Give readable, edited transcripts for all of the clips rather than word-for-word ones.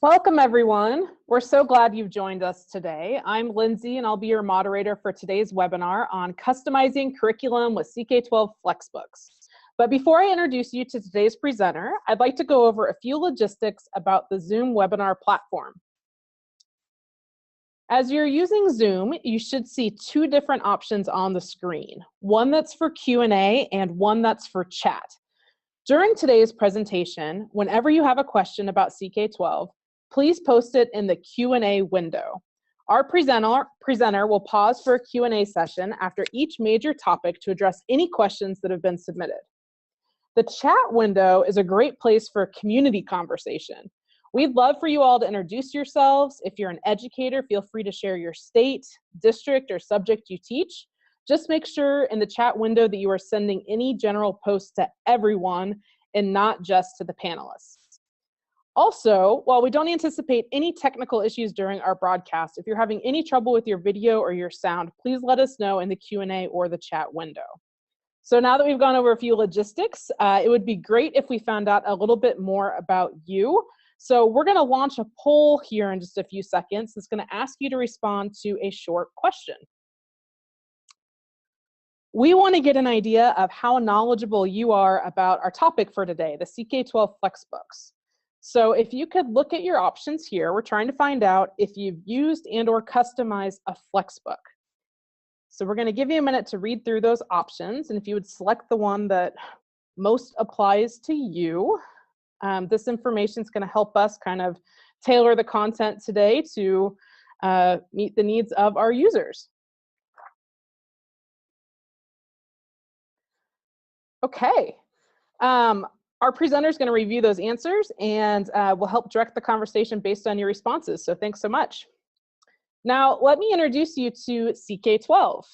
Welcome, everyone. We're so glad you've joined us today. I'm Lindsay, and I'll be your moderator for today's webinar on customizing curriculum with CK-12 FlexBooks. But before I introduce you to today's presenter, I'd like to go over a few logistics about the Zoom webinar platform. As you're using Zoom, you should see two different options on the screen, one that's for Q&A and one that's for chat. During today's presentation, whenever you have a question about CK-12, please post it in the Q&A window. Our presenter will pause for a Q&A session after each major topic to address any questions that have been submitted. The chat window is a great place for a community conversation. We'd love for you all to introduce yourselves. If you're an educator, feel free to share your state, district, or subject you teach. Just make sure in the chat window that you are sending any general posts to everyone and not just to the panelists. Also, while we don't anticipate any technical issues during our broadcast, if you're having any trouble with your video or your sound, please let us know in the Q&A or the chat window. So now that we've gone over a few logistics, it would be great if we found out a little bit more about you. So we're going to launch a poll here in just a few seconds. It's going to ask you to respond to a short question. We want to get an idea of how knowledgeable you are about our topic for today, the CK-12 FlexBooks. So if you could look at your options here, we're trying to find out if you've used and or customized a FlexBook. So we're going to give you a minute to read through those options, and if you would select the one that most applies to you, this information is going to help us kind of tailor the content today to meet the needs of our users. Okay. Our presenter is going to review those answers and will help direct the conversation based on your responses. So thanks so much. Now, let me introduce you to CK-12.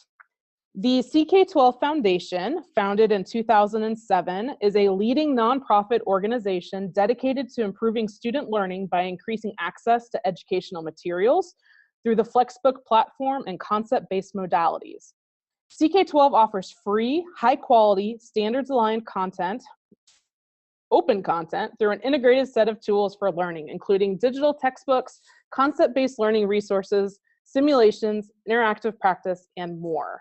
The CK-12 Foundation, founded in 2007, is a leading nonprofit organization dedicated to improving student learning by increasing access to educational materials through the FlexBook platform and concept-based modalities. CK-12 offers free, high-quality, standards-aligned content, open content, through an integrated set of tools for learning, including digital textbooks, concept-based learning resources, simulations, interactive practice, and more.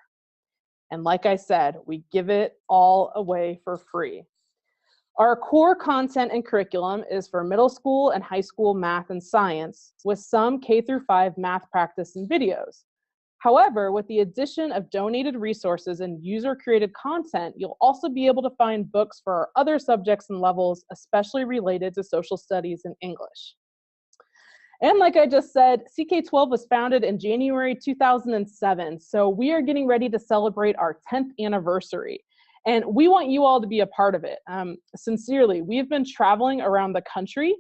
And like I said, we give it all away for free. Our core content and curriculum is for middle school and high school math and science, with some K-5 math practice and videos. However, with the addition of donated resources and user-created content, you'll also be able to find books for our other subjects and levels, especially related to social studies and English. And like I just said, CK-12 was founded in January 2007, so we are getting ready to celebrate our 10th anniversary. And we want you all to be a part of it. Sincerely, we've been traveling around the country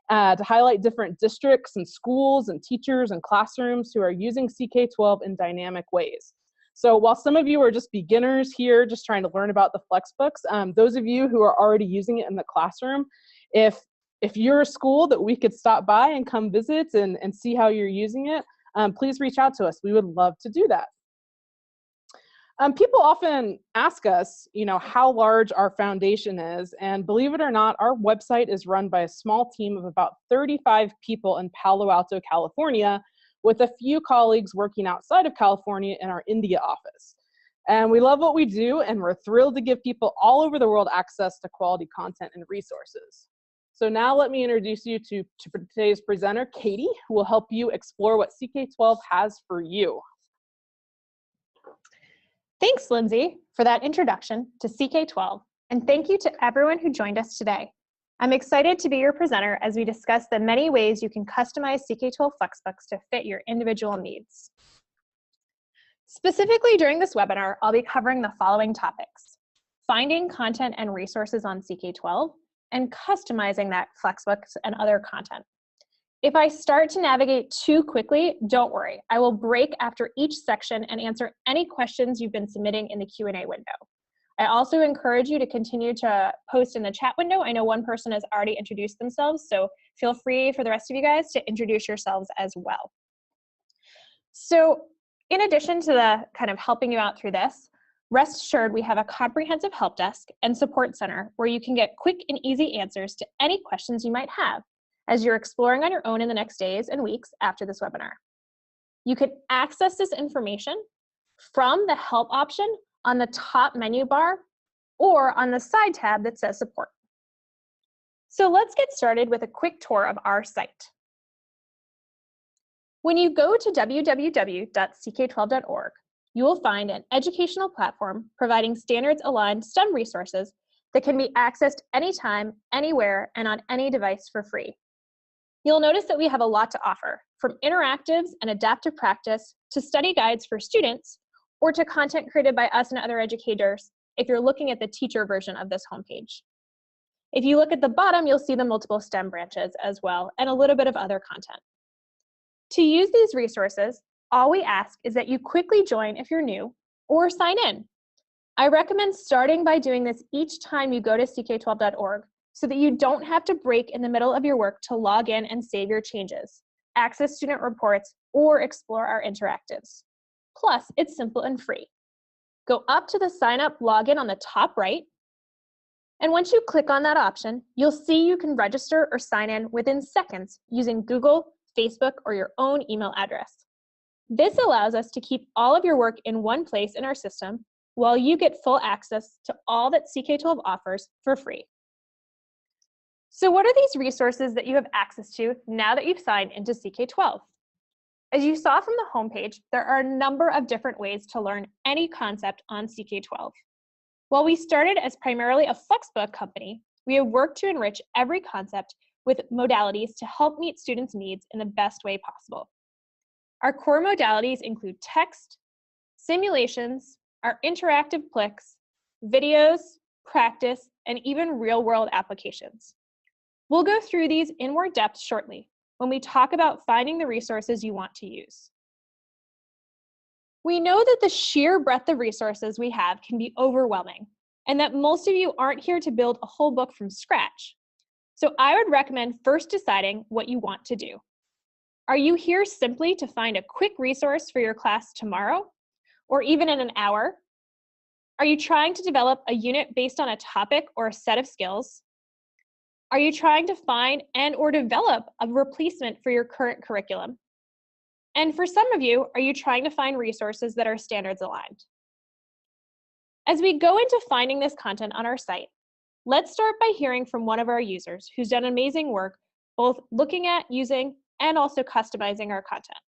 to highlight different districts and schools and teachers and classrooms who are using CK-12 in dynamic ways. So while some of you are just beginners here, just trying to learn about the FlexBooks, those of you who are already using it in the classroom, if you're a school that we could stop by and come visit and see how you're using it, please reach out to us. We would love to do that. People often ask us, how large our foundation is, and believe it or not, our website is run by a small team of about 35 people in Palo Alto, California, with a few colleagues working outside of California in our India office. And we love what we do, and we're thrilled to give people all over the world access to quality content and resources. So now let me introduce you to today's presenter, Katie, who will help you explore what CK-12 has for you. Thanks, Lindsay, for that introduction to CK-12, and thank you to everyone who joined us today. I'm excited to be your presenter as we discuss the many ways you can customize CK-12 FlexBooks to fit your individual needs. Specifically during this webinar, I'll be covering the following topics: finding content and resources on CK-12, and customizing that FlexBooks and other content. If I start to navigate too quickly, don't worry. I will break after each section and answer any questions you've been submitting in the Q&A window. I also encourage you to continue to post in the chat window. I know one person has already introduced themselves, so feel free for the rest of you guys to introduce yourselves as well. So in addition to the kind of helping you out through this, rest assured we have a comprehensive help desk and support center where you can get quick and easy answers to any questions you might have. as you're exploring on your own in the next days and weeks after this webinar. You can access this information from the Help option on the top menu bar or on the side tab that says Support. So let's get started with a quick tour of our site. When you go to www.ck12.org, you will find an educational platform providing standards-aligned STEM resources that can be accessed anytime, anywhere, and on any device for free. You'll notice that we have a lot to offer, from interactives and adaptive practice to study guides for students, or to content created by us and other educators if you're looking at the teacher version of this homepage. If you look at the bottom, you'll see the multiple STEM branches as well, and a little bit of other content. To use these resources, all we ask is that you quickly join if you're new, or sign in. I recommend starting by doing this each time you go to CK12.org so that you don't have to break in the middle of your work to log in and save your changes, access student reports, or explore our interactives. Plus, it's simple and free. Go up to the Sign Up Login on the top right, and once you click on that option, you'll see you can register or sign in within seconds using Google, Facebook, or your own email address. This allows us to keep all of your work in one place in our system while you get full access to all that CK12 offers for free. So what are these resources that you have access to now that you've signed into CK12? As you saw from the homepage, there are a number of different ways to learn any concept on CK12. While we started as primarily a FlexBook company, we have worked to enrich every concept with modalities to help meet students' needs in the best way possible. Our core modalities include text, simulations, our interactive Plix, videos, practice, and even real-world applications. We'll go through these in more depth shortly when we talk about finding the resources you want to use. We know that the sheer breadth of resources we have can be overwhelming, and that most of you aren't here to build a whole book from scratch. So I would recommend first deciding what you want to do. Are you here simply to find a quick resource for your class tomorrow, or even in an hour? Are you trying to develop a unit based on a topic or a set of skills? Are you trying to find and/or develop a replacement for your current curriculum? And for some of you, are you trying to find resources that are standards aligned? As we go into finding this content on our site, let's start by hearing from one of our users who's done amazing work, both looking at, using, and also customizing our content.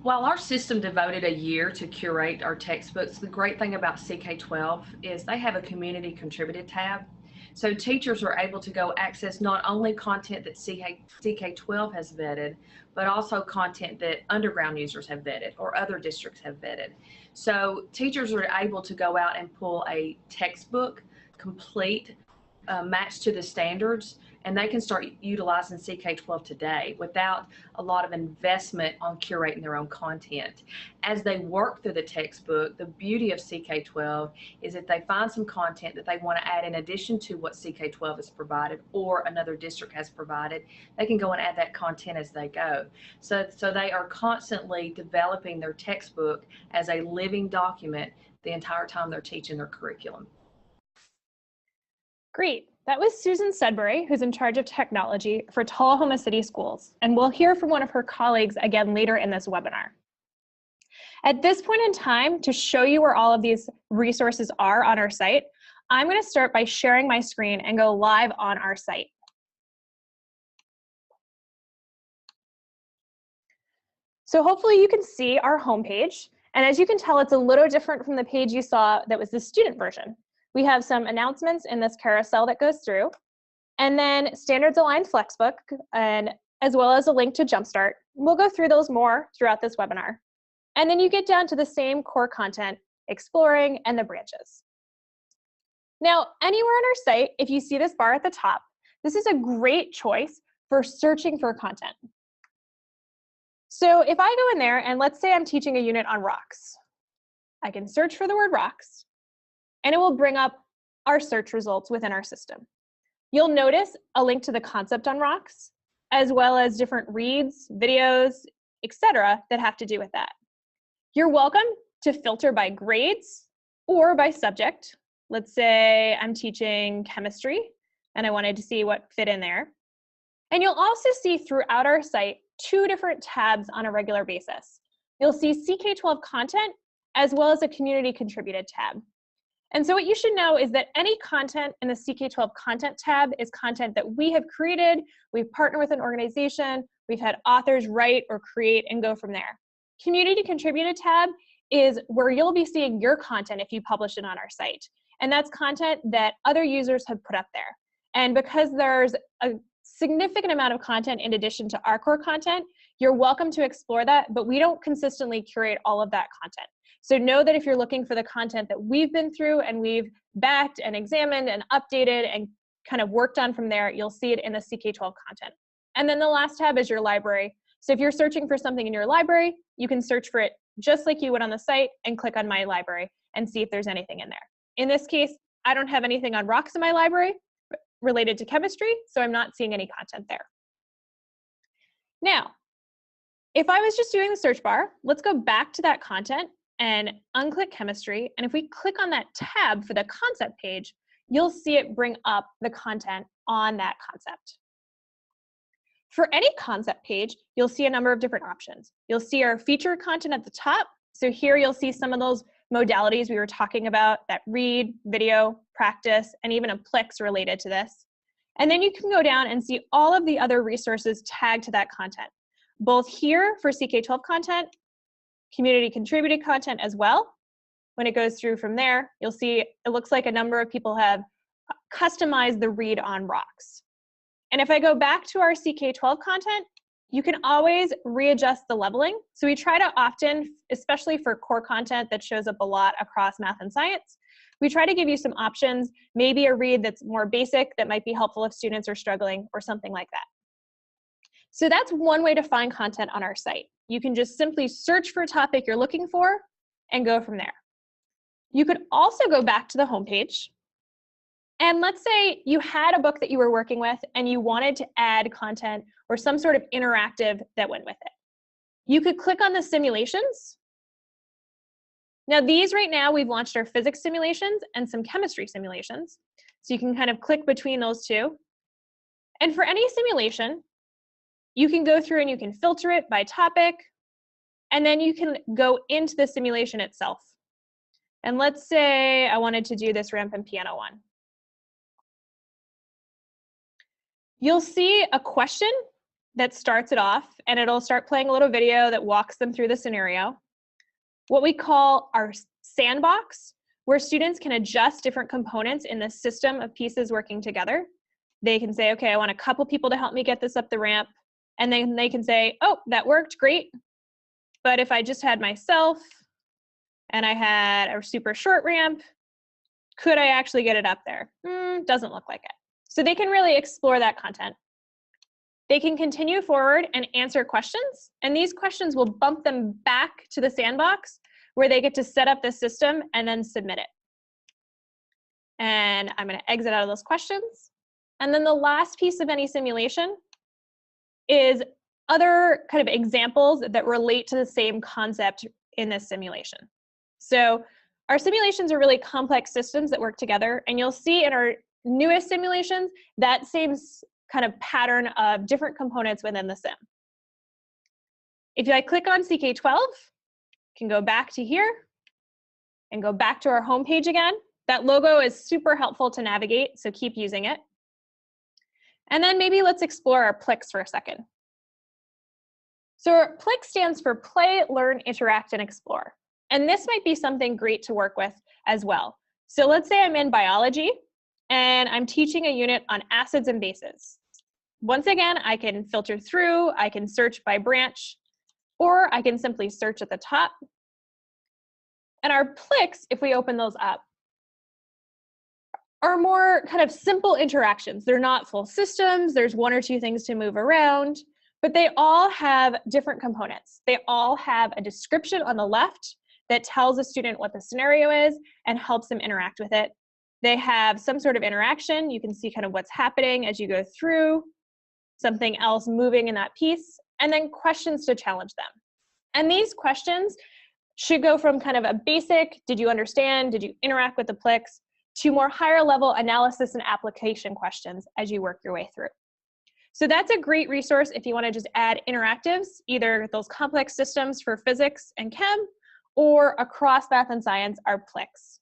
While our system devoted a year to curate our textbooks, the great thing about CK12 is they have a community contributed tab. So teachers are able to go access not only content that CK12 has vetted, but also content that underground users have vetted or other districts have vetted. So teachers are able to go out and pull a textbook complete, matched to the standards, and they can start utilizing CK12 today without a lot of investment on curating their own content. As they work through the textbook, the beauty of CK12 is if they find some content that they want to add in addition to what CK12 has provided or another district has provided, they can go and add that content as they go. So they are constantly developing their textbook as a living document the entire time they're teaching their curriculum. Great. That was Susan Sudbury, who's in charge of technology for Tullahoma City Schools, and we'll hear from one of her colleagues again later in this webinar. At this point in time, to show you where all of these resources are on our site, I'm going to start by sharing my screen and go live on our site. So hopefully you can see our homepage, and as you can tell, it's a little different from the page you saw that was the student version. We have some announcements in this carousel that goes through, and then standards aligned FlexBook, and as well as a link to Jumpstart. We'll go through those more throughout this webinar. And then you get down to the same core content, exploring, and the branches. Now, anywhere on our site, if you see this bar at the top, this is a great choice for searching for content. So if I go in there, and let's say I'm teaching a unit on rocks, I can search for the word rocks, and it will bring up our search results within our system. You'll notice a link to the concept on rocks, as well as different reads, videos, etc. that have to do with that. You're welcome to filter by grades or by subject. Let's say I'm teaching chemistry. and I wanted to see what fit in there. And you'll also see throughout our site 2 different tabs on a regular basis. You'll see CK-12 content as well as a community contributed tab. And so what you should know is that any content in the CK-12 content tab is content that we have created, we've partnered with an organization, we've had authors write or create and go from there. Community contributed tab is where you'll be seeing your content if you publish it on our site. And that's content that other users have put up there. And because there's a significant amount of content in addition to our core content, you're welcome to explore that, but we don't consistently curate all of that content. So know that if you're looking for the content that we've been through and we've backed and examined and updated and kind of worked on from there, you'll see it in the CK-12 content. And then the last tab is your library. So if you're searching for something in your library, you can search for it just like you would on the site and click on My Library and see if there's anything in there. In this case, I don't have anything on rocks in my library related to chemistry, so I'm not seeing any content there. Now, if I was just doing the search bar, let's go back to that content and unclick chemistry. And if we click on that tab for the concept page, you'll see it bring up the content on that concept. For any concept page, you'll see a number of different options. You'll see our featured content at the top. So here you'll see some of those modalities we were talking about, that read, video, practice, and even a Plex related to this. And then you can go down and see all of the other resources tagged to that content, both here for CK-12 content, community contributed content as well. When it goes through from there, you'll see it looks like a number of people have customized the read on rocks. And if I go back to our CK-12 content, you can always readjust the leveling. So we try to often, especially for core content that shows up a lot across math and science, we try to give you some options, maybe a read that's more basic that might be helpful if students are struggling or something like that. So that's one way to find content on our site. You can just simply search for a topic you're looking for and go from there. You could also go back to the homepage. And let's say you had a book that you were working with and you wanted to add content or some sort of interactive that went with it. You could click on the simulations. Now these right now, we've launched our physics simulations and some chemistry simulations. So you can kind of click between those two. And for any simulation, you can go through and you can filter it by topic, and then you can go into the simulation itself. And let's say I wanted to do this ramp and piano one. You'll see a question that starts it off, and it'll start playing a little video that walks them through the scenario. What we call our sandbox, where students can adjust different components in the system of pieces working together. They can say, okay, I want a couple people to help me get this up the ramp. And then they can say, oh, that worked, great. But if I just had myself and I had a super short ramp, could I actually get it up there? Doesn't look like it. So they can really explore that content. They can continue forward and answer questions, and these questions will bump them back to the sandbox where they get to set up the system and then submit it. And I'm going to exit out of those questions. And then the last piece of any simulation is other kind of examples that relate to the same concept in this simulation. So our simulations are really complex systems that work together, and you'll see in our newest simulations that same kind of pattern of different components within the sim. If I click on CK-12, can go back to here and go back to our home page again. That logo is super helpful to navigate, so keep using it. And then maybe let's explore our PLIX for a second. So our PLIX stands for Play, Learn, Interact, and Explore. And this might be something great to work with as well. So let's say I'm in biology and I'm teaching a unit on acids and bases. Once again, I can filter through, I can search by branch, or I can simply search at the top. And our PLIX, if we open those up, are more kind of simple interactions. They're not full systems, there's one or two things to move around, but they all have different components. They all have a description on the left that tells a student what the scenario is and helps them interact with it. They have some sort of interaction. You can see kind of what's happening as you go through, something else moving in that piece, and then questions to challenge them. And these questions should go from kind of a basic, did you understand, did you interact with the PLIX, to more higher level analysis and application questions as you work your way through. So that's a great resource if you want to just add interactives, either those complex systems for physics and chem, or across math and science are Plix.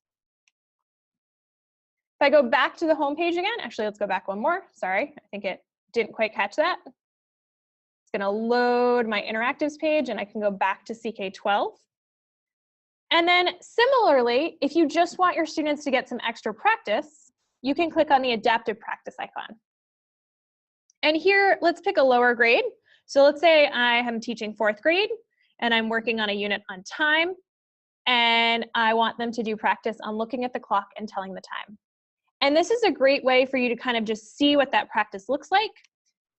If I go back to the home page again, actually, let's go back one more. Sorry, I think it didn't quite catch that. It's going to load my interactives page, and I can go back to CK-12. And then similarly, if you just want your students to get some extra practice, you can click on the adaptive practice icon. And here, let's pick a lower grade. So let's say I am teaching 4th grade, and I'm working on a unit on time, and I want them to do practice on looking at the clock and telling the time. And this is a great way for you to kind of just see what that practice looks like.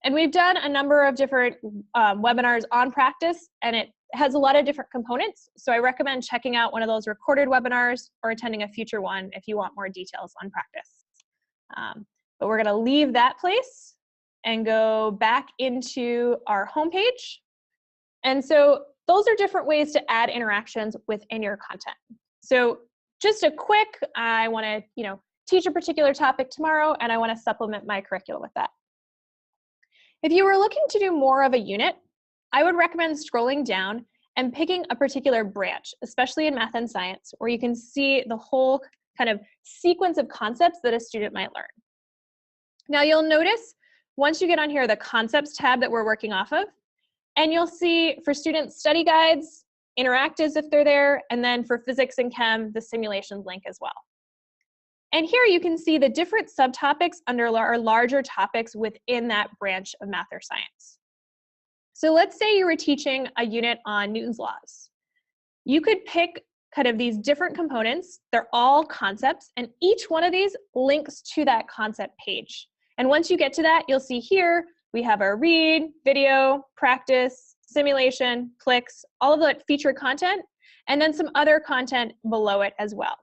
And we've done a number of different webinars on practice, and it has a lot of different components. So I recommend checking out one of those recorded webinars or attending a future one if you want more details on practice. But we're gonna leave that place and go back into our homepage. And so those are different ways to add interactions within your content. So just a quick, I wanna teach a particular topic tomorrow, and I wanna supplement my curriculum with that. If you were looking to do more of a unit, I would recommend scrolling down and picking a particular branch, especially in math and science, where you can see the whole kind of sequence of concepts that a student might learn. Now you'll notice once you get on here, the concepts tab that we're working off of, and you'll see for students study guides, interactives if they're there, and then for physics and chem, the simulations link as well. And here you can see the different subtopics under our larger topics within that branch of math or science. So let's say you were teaching a unit on Newton's laws. You could pick kind of these different components. They're all concepts, and each one of these links to that concept page. And once you get to that, you'll see here, we have our read, video, practice, simulation, Plix, all of that featured content, and then some other content below it as well.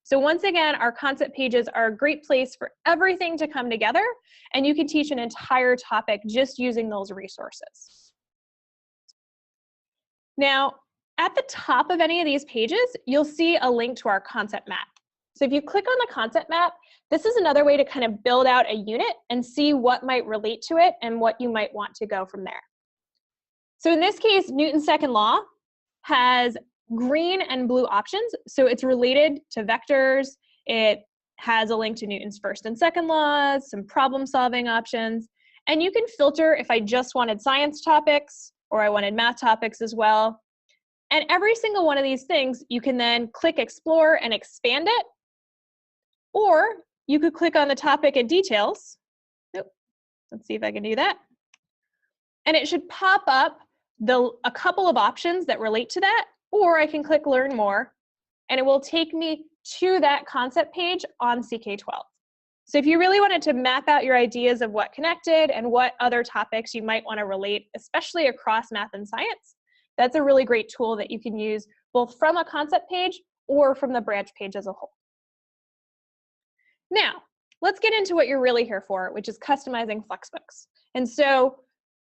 So once again, our concept pages are a great place for everything to come together, and you can teach an entire topic just using those resources. Now, at the top of any of these pages, you'll see a link to our concept map. So if you click on the concept map, this is another way to kind of build out a unit and see what might relate to it and what you might want to go from there. So in this case, Newton's second law has green and blue options. So it's related to vectors. It has a link to Newton's first and second laws, some problem solving options. And you can filter if I just wanted science topics or I wanted math topics as well. And every single one of these things, you can then click explore and expand it. Or you could click on the topic and details. Nope. Let's see if I can do that. And it should pop up a couple of options that relate to that. Or I can click learn more, and it will take me to that concept page on CK-12. So if you really wanted to map out your ideas of what connected and what other topics you might want to relate, especially across math and science, that's a really great tool that you can use both from a concept page or from the branch page as a whole. Now, let's get into what you're really here for, which is customizing FlexBooks. And so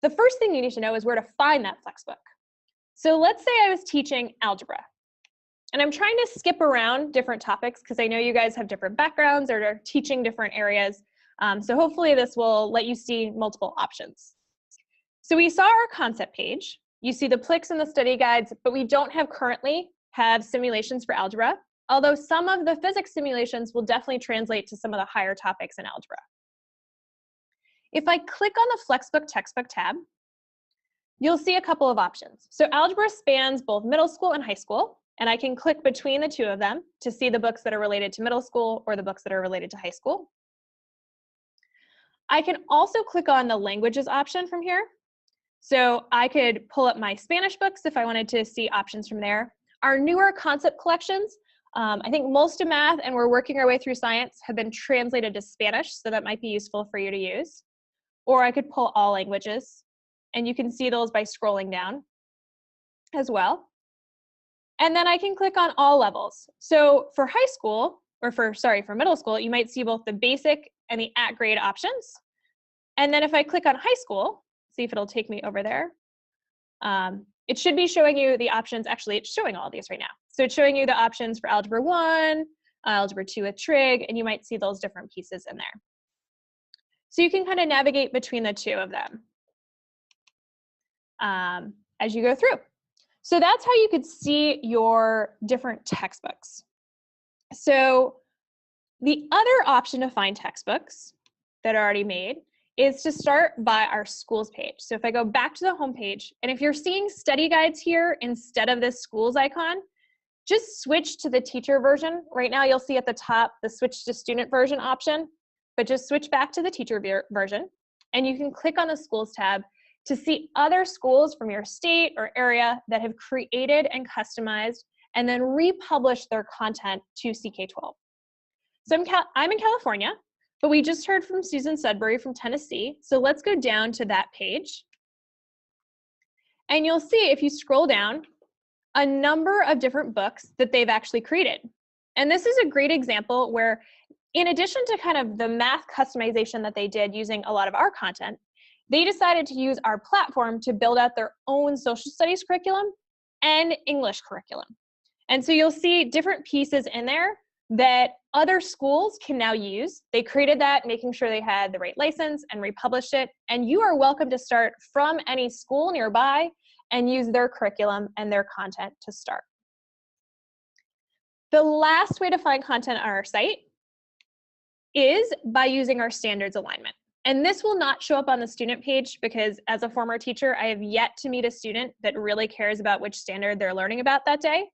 the first thing you need to know is where to find that FlexBook. So let's say I was teaching algebra, and I'm trying to skip around different topics because I know you guys have different backgrounds or are teaching different areas. So hopefully this will let you see multiple options. So we saw our concept page. You see the Plix and the study guides, but we don't currently have simulations for algebra, although some of the physics simulations will definitely translate to some of the higher topics in algebra. If I click on the FlexBook textbook tab, you'll see a couple of options. So algebra spans both middle school and high school, and I can click between the two of them to see the books that are related to middle school or the books that are related to high school. I can also click on the languages option from here. So I could pull up my Spanish books if I wanted to see options from there. Our newer concept collections, I think most of math, and we're working our way through science, have been translated to Spanish, so that might be useful for you to use. Or I could pull all languages, and you can see those by scrolling down as well. And then I can click on all levels. So for high school, or for middle school, you might see both the basic and the at-grade options. And then if I click on high school, see if it'll take me over there. It should be showing you the options. Actually, it's showing all these right now. So it's showing you the options for Algebra 1, Algebra 2 with trig, and you might see those different pieces in there. So you can kind of navigate between the two of them as you go through. So that's how you could see your different textbooks. So the other option to find textbooks that are already made is to start by our schools page. So if I go back to the home page, and if you're seeing study guides here instead of this schools icon, just switch to the teacher version. Right now you'll see at the top the switch to student version option, but just switch back to the teacher version, and you can click on the schools tab to see other schools from your state or area that have created and customized and then republished their content to CK-12. So I'm in California, but we just heard from Susan Sudbury from Tennessee. So let's go down to that page. And you'll see, if you scroll down, a number of different books that they've actually created. And this is a great example where, in addition to kind of the math customization that they did using a lot of our content, they decided to use our platform to build out their own social studies curriculum and English curriculum. And so you'll see different pieces in there that other schools can now use. They created that, making sure they had the right license, and republished it. And you are welcome to start from any school nearby and use their curriculum and their content to start. The last way to find content on our site is by using our standards alignment. And this will not show up on the student page because, as a former teacher, I have yet to meet a student that really cares about which standard they're learning about that day.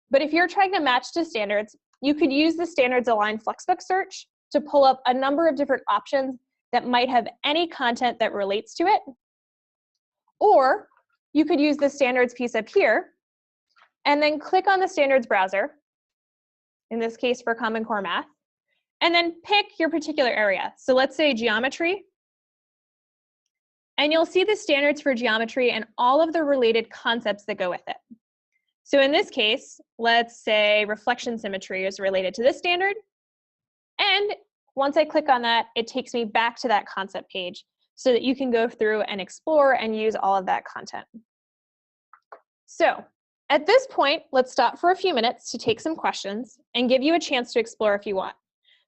But if you're trying to match to standards, you could use the standards aligned FlexBook search to pull up a number of different options that might have any content that relates to it. Or you could use the standards piece up here and then click on the standards browser, in this case for Common Core Math, and then pick your particular area. So let's say geometry. And you'll see the standards for geometry and all of the related concepts that go with it. So in this case, let's say reflection symmetry is related to this standard. And once I click on that, it takes me back to that concept page so that you can go through and explore and use all of that content. So at this point, let's stop for a few minutes to take some questions and give you a chance to explore if you want.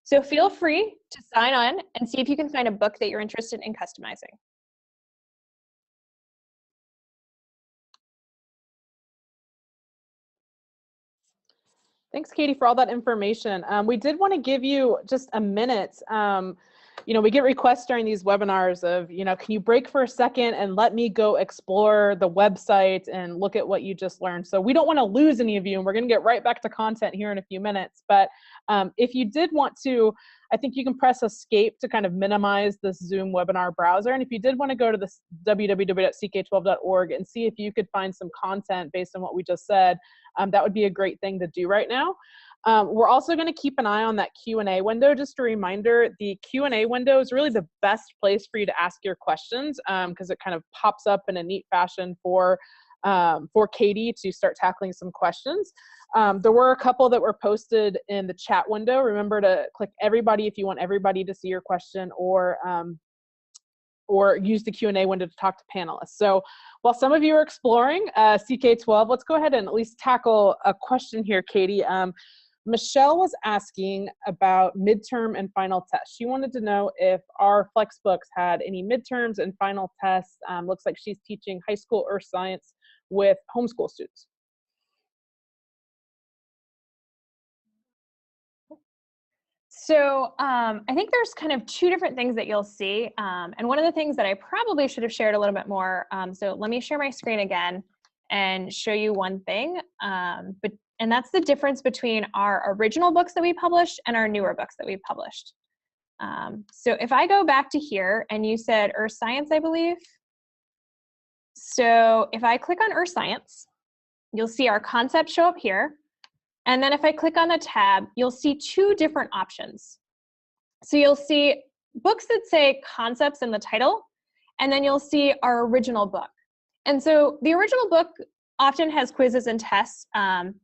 So feel free to sign on and see if you can find a book that you're interested in customizing. Thanks, Katie, for all that information. We did want to give you just a minute. You know, we get requests during these webinars of, you know, can you break for a second and let me go explore the website and look at what you just learned? So we don't want to lose any of you, and we're going to get right back to content here in a few minutes. But if you did want to, I think you can press escape to kind of minimize this Zoom webinar browser. And if you did want to go to this www.ck12.org and see if you could find some content based on what we just said, that would be a great thing to do right now. We're also going to keep an eye on that Q&A window. Just a reminder, the Q&A window is really the best place for you to ask your questions because it kind of pops up in a neat fashion for Katie to start tackling some questions. There were a couple that were posted in the chat window. Remember to click everybody if you want everybody to see your question, or use the Q&A window to talk to panelists. So while some of you are exploring CK-12, let's go ahead and at least tackle a question here, Katie. Michelle was asking about midterm and final tests. She wanted to know if our FlexBooks had any midterms and final tests. Looks like she's teaching high school earth science with homeschool students. So I think there's kind of two different things that you'll see. And one of the things that I probably should have shared a little bit more, so let me share my screen again and show you one thing. And that's the difference between our original books that we published and our newer books that we published. So if I go back to here, and you said earth science, I believe. So if I click on earth science, you'll see our concept show up here. And then if I click on the tab, you'll see two different options. So you'll see books that say concepts in the title, and then you'll see our original book. And so the original book often has quizzes and tests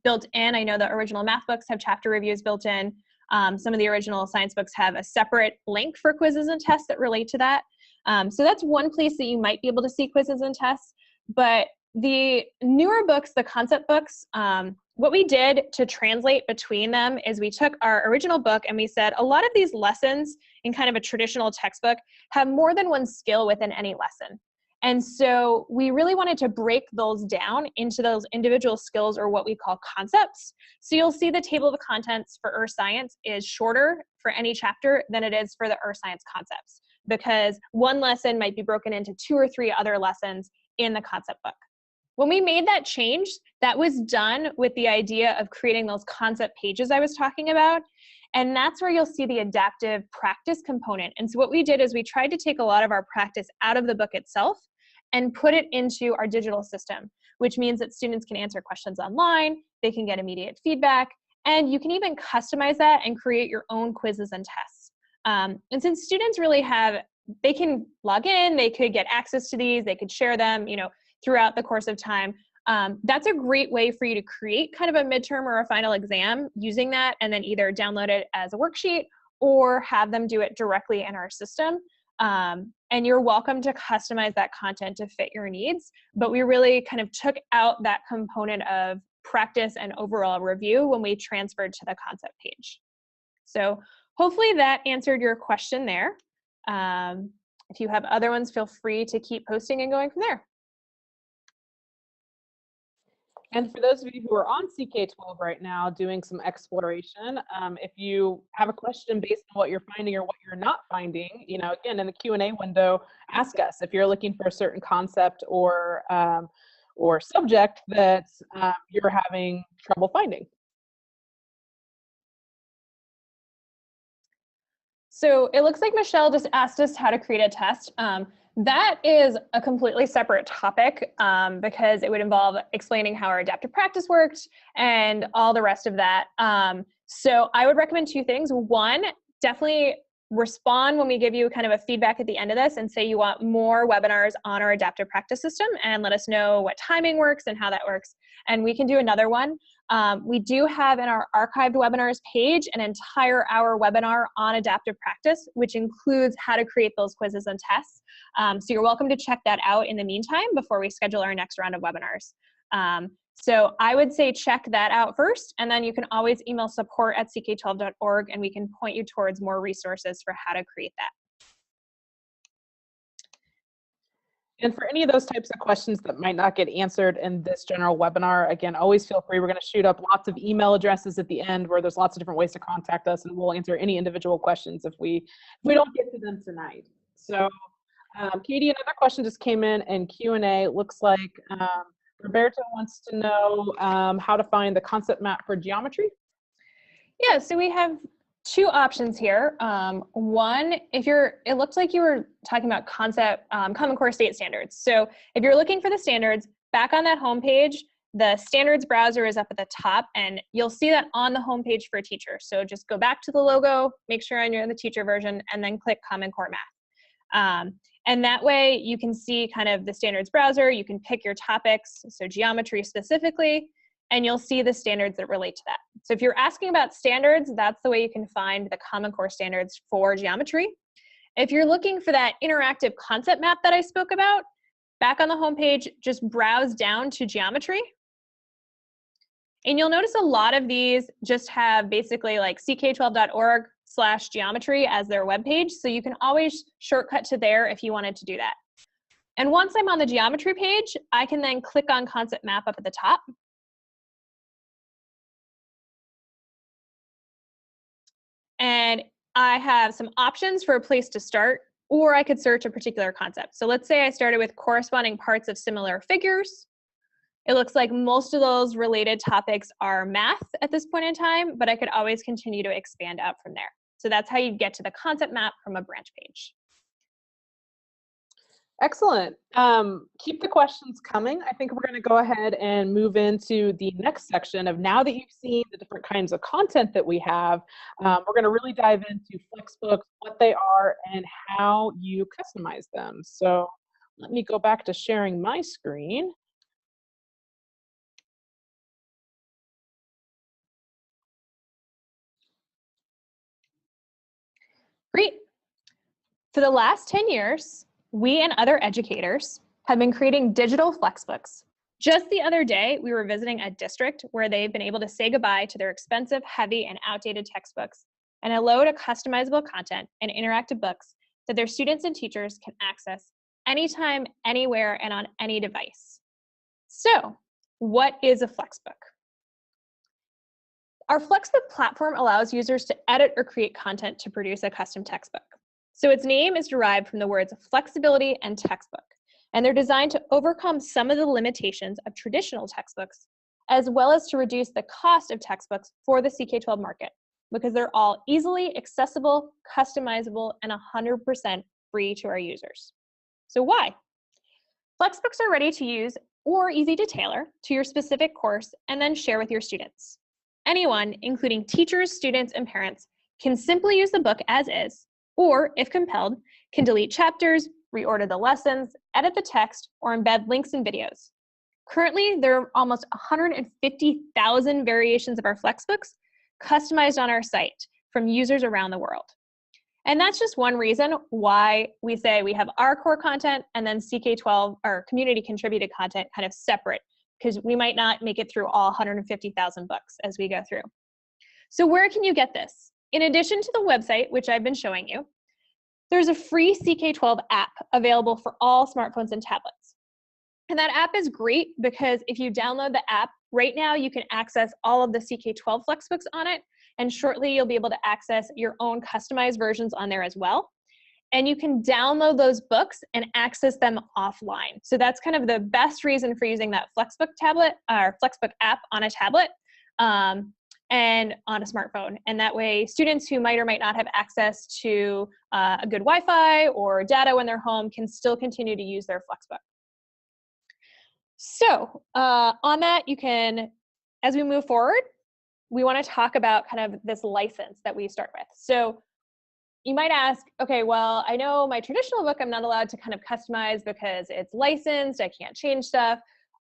built in. I know the original math books have chapter reviews built in. Some of the original science books have a separate link for quizzes and tests that relate to that. So that's one place that you might be able to see quizzes and tests. But the newer books, the concept books, what we did to translate between them is we took our original book and we said a lot of these lessons in kind of a traditional textbook have more than one skill within any lesson. And so we really wanted to break those down into those individual skills, or what we call concepts. So you'll see the table of contents for Earth Science is shorter for any chapter than it is for the Earth Science concepts, because one lesson might be broken into 2 or 3 other lessons in the concept book. When we made that change, that was done with the idea of creating those concept pages I was talking about. And that's where you'll see the adaptive practice component. And so what we did is we tried to take a lot of our practice out of the book itself and put it into our digital system, which means that students can answer questions online, they can get immediate feedback, and you can even customize that and create your own quizzes and tests. And since students really they can log in, they could get access to these, they could share them, throughout the course of time. That's a great way for you to create kind of a midterm or a final exam using that, and then either download it as a worksheet or have them do it directly in our system. And you're welcome to customize that content to fit your needs, but we really kind of took out that component of practice and overall review when we transferred to the concept page. So hopefully that answered your question there. If you have other ones, feel free to keep posting and going from there. And for those of you who are on CK-12 right now doing some exploration, if you have a question based on what you're finding or what you're not finding, again, in the Q&A window, ask us if you're looking for a certain concept or subject that you're having trouble finding. So it looks like Michelle just asked us how to create a test. That is a completely separate topic because it would involve explaining how our adaptive practice worked and all the rest of that. So I would recommend 2 things. One, definitely respond when we give you kind of a feedback at the end of this and say you want more webinars on our adaptive practice system, and let us know what timing works and how that works. And we can do another one. We do have in our archived webinars page an entire hour webinar on adaptive practice, which includes how to create those quizzes and tests. So you're welcome to check that out in the meantime before we schedule our next round of webinars. So I would say check that out first, and then you can always email support@ck12.org and we can point you towards more resources for how to create that. And for any of those types of questions that might not get answered in this general webinar, again, always feel free. We're going to shoot up lots of email addresses at the end where there's lots of different ways to contact us, and we'll answer any individual questions if we don't get to them tonight. So Katie, another question just came in Q&A. It looks like Roberto wants to know how to find the concept map for geometry. Yeah, so we have 2 options here. One, it looked like you were talking about Common Core state standards. So if you're looking for the standards, back on that homepage, the standards browser is up at the top, and you'll see that on the homepage for a teacher. So just go back to the logo, make sure you're in the teacher version, and then click Common Core Math. And that way you can see kind of the standards browser, you can pick your topics, so geometry specifically, and you'll see the standards that relate to that. So if you're asking about standards, that's the way you can find the Common Core standards for geometry. If you're looking for that interactive concept map that I spoke about, back on the homepage, just browse down to geometry. And you'll notice a lot of these just have basically like ck12.org/geometry as their webpage. So you can always shortcut to there if you wanted to do that. And once I'm on the geometry page, I can then click on concept map up at the top. And I have some options for a place to start, or I could search a particular concept. So let's say I started with corresponding parts of similar figures. It looks like most of those related topics are math at this point in time, but I could always continue to expand out from there. So that's how you get to the concept map from a branch page. Excellent. Keep the questions coming. I think we're going to go ahead and move into the next section of, now that you've seen the different kinds of content that we have, we're going to really dive into FlexBooks, what they are, and how you customize them. So let me go back to sharing my screen. Great. For the last 10 years, we and other educators have been creating digital FlexBooks Just the other day, we were visiting a district where they've been able to say goodbye to their expensive, heavy, and outdated textbooks and hello to customizable content and interactive books that their students and teachers can access anytime, anywhere, and on any device. So, what is a FlexBook? Our FlexBook platform allows users to edit or create content to produce a custom textbook. So its name is derived from the words flexibility and textbook, and they're designed to overcome some of the limitations of traditional textbooks, as well as to reduce the cost of textbooks for the CK-12 market, because they're all easily accessible, customizable, and 100% free to our users. So why? FlexBooks are ready to use or easy to tailor to your specific course and then share with your students. Anyone, including teachers, students, and parents, can simply use the book as is, or, if compelled, can delete chapters, reorder the lessons, edit the text, or embed links and videos. Currently, there are almost 150,000 variations of our FlexBooks customized on our site from users around the world. And that's just one reason why we say we have our core content and then CK-12, our community contributed content, kind of separate, because we might not make it through all 150,000 books as we go through. So where can you get this? In addition to the website, which I've been showing you, there's a free CK-12 app available for all smartphones and tablets. And that app is great because if you download the app, right now you can access all of the CK-12 FlexBooks on it, and shortly you'll be able to access your own customized versions on there as well. And you can download those books and access them offline. So that's kind of the best reason for using that FlexBook tablet or FlexBook app on a tablet and on a smartphone. And that way students who might or might not have access to a good Wi-Fi or data when they're home can still continue to use their FlexBook. So on that, you can, as we move forward, we want to talk about kind of this license that we start with. So you might ask, okay, well, I know my traditional book I'm not allowed to kind of customize because it's licensed, I can't change stuff.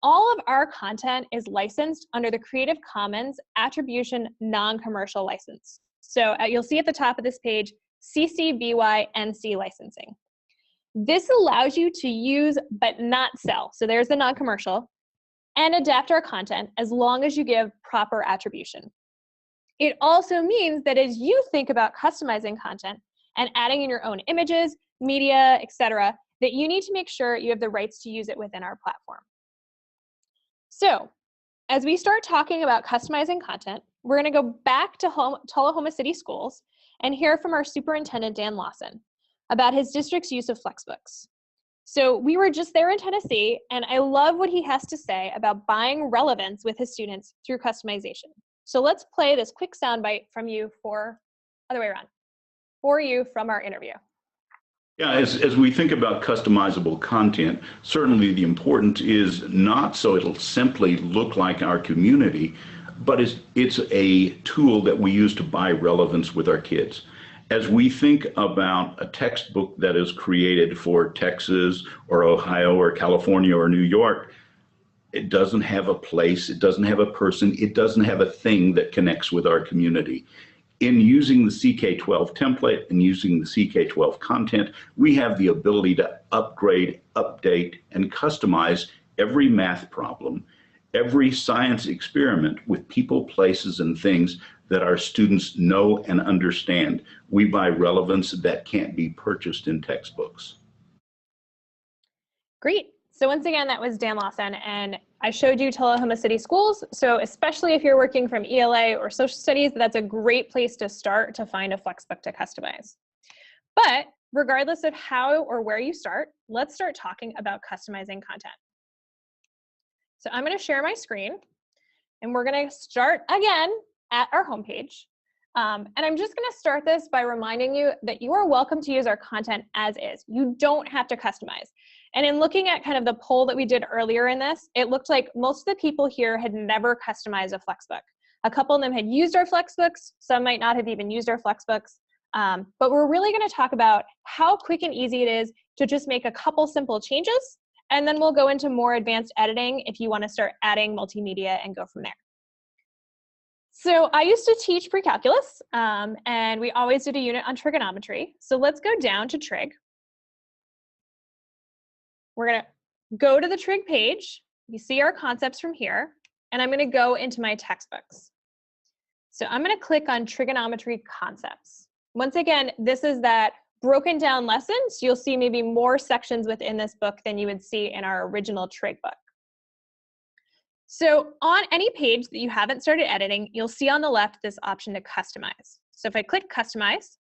All of our content is licensed under the Creative Commons Attribution Non-Commercial License. So you'll see at the top of this page, CC BY NC licensing. This allows you to use but not sell, so there's the non-commercial, and adapt our content as long as you give proper attribution. It also means that as you think about customizing content and adding in your own images, media, etc., that you need to make sure you have the rights to use it within our platform. So as we start talking about customizing content, we're going to go back to Tullahoma City Schools and hear from our superintendent, Dan Lawson, about his district's use of FlexBooks. So we were just there in Tennessee, and I love what he has to say about buying relevance with his students through customization. So let's play this quick soundbite from you for you from our interview. Yeah, as we think about customizable content, certainly the importance is not so it'll simply look like our community, but it's a tool that we use to buy relevance with our kids. As we think about a textbook that is created for Texas or Ohio or California or New York, it doesn't have a place, it doesn't have a person, it doesn't have a thing that connects with our community. In using the CK-12 template and using the CK-12 content, we have the ability to upgrade, update, and customize every math problem, every science experiment with people, places, and things that our students know and understand. We buy relevance that can't be purchased in textbooks. Great. So once again, that was Dan Lawson, and I showed you Tullahoma City Schools. So especially if you're working from ELA or social studies, that's a great place to start to find a FlexBook to customize. But regardless of how or where you start, let's start talking about customizing content. So I'm going to share my screen, and we're going to start again at our homepage. And I'm just going to start this by reminding you that you are welcome to use our content as is. You don't have to customize. And in looking at kind of the poll that we did earlier in this, it looked like most of the people here had never customized a FlexBook. A couple of them had used our FlexBooks. Some might not have even used our FlexBooks. But we're really going to talk about how quick and easy it is to just make a couple simple changes. And then we'll go into more advanced editing if you want to start adding multimedia and go from there. So I used to teach pre-calculus, and we always did a unit on trigonometry. So let's go down to trig. We're going to go to the trig page, you see our concepts from here, and I'm going to go into my textbooks. So I'm going to click on trigonometry concepts. Once again, this is that broken down lesson, so you'll see maybe more sections within this book than you would see in our original trig book. So on any page that you haven't started editing, you'll see on the left this option to customize. So if I click customize,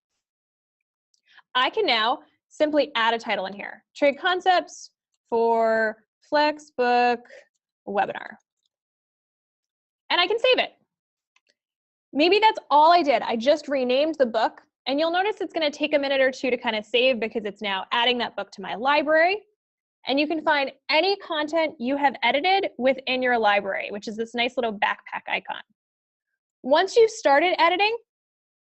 I can now simply add a title in here. Trig concepts for FlexBook webinar. And I can save it. Maybe that's all I did. I just renamed the book, and you'll notice it's going to take a minute or two to kind of save because it's now adding that book to my library. And you can find any content you have edited within your library, which is this nice little backpack icon. Once you've started editing,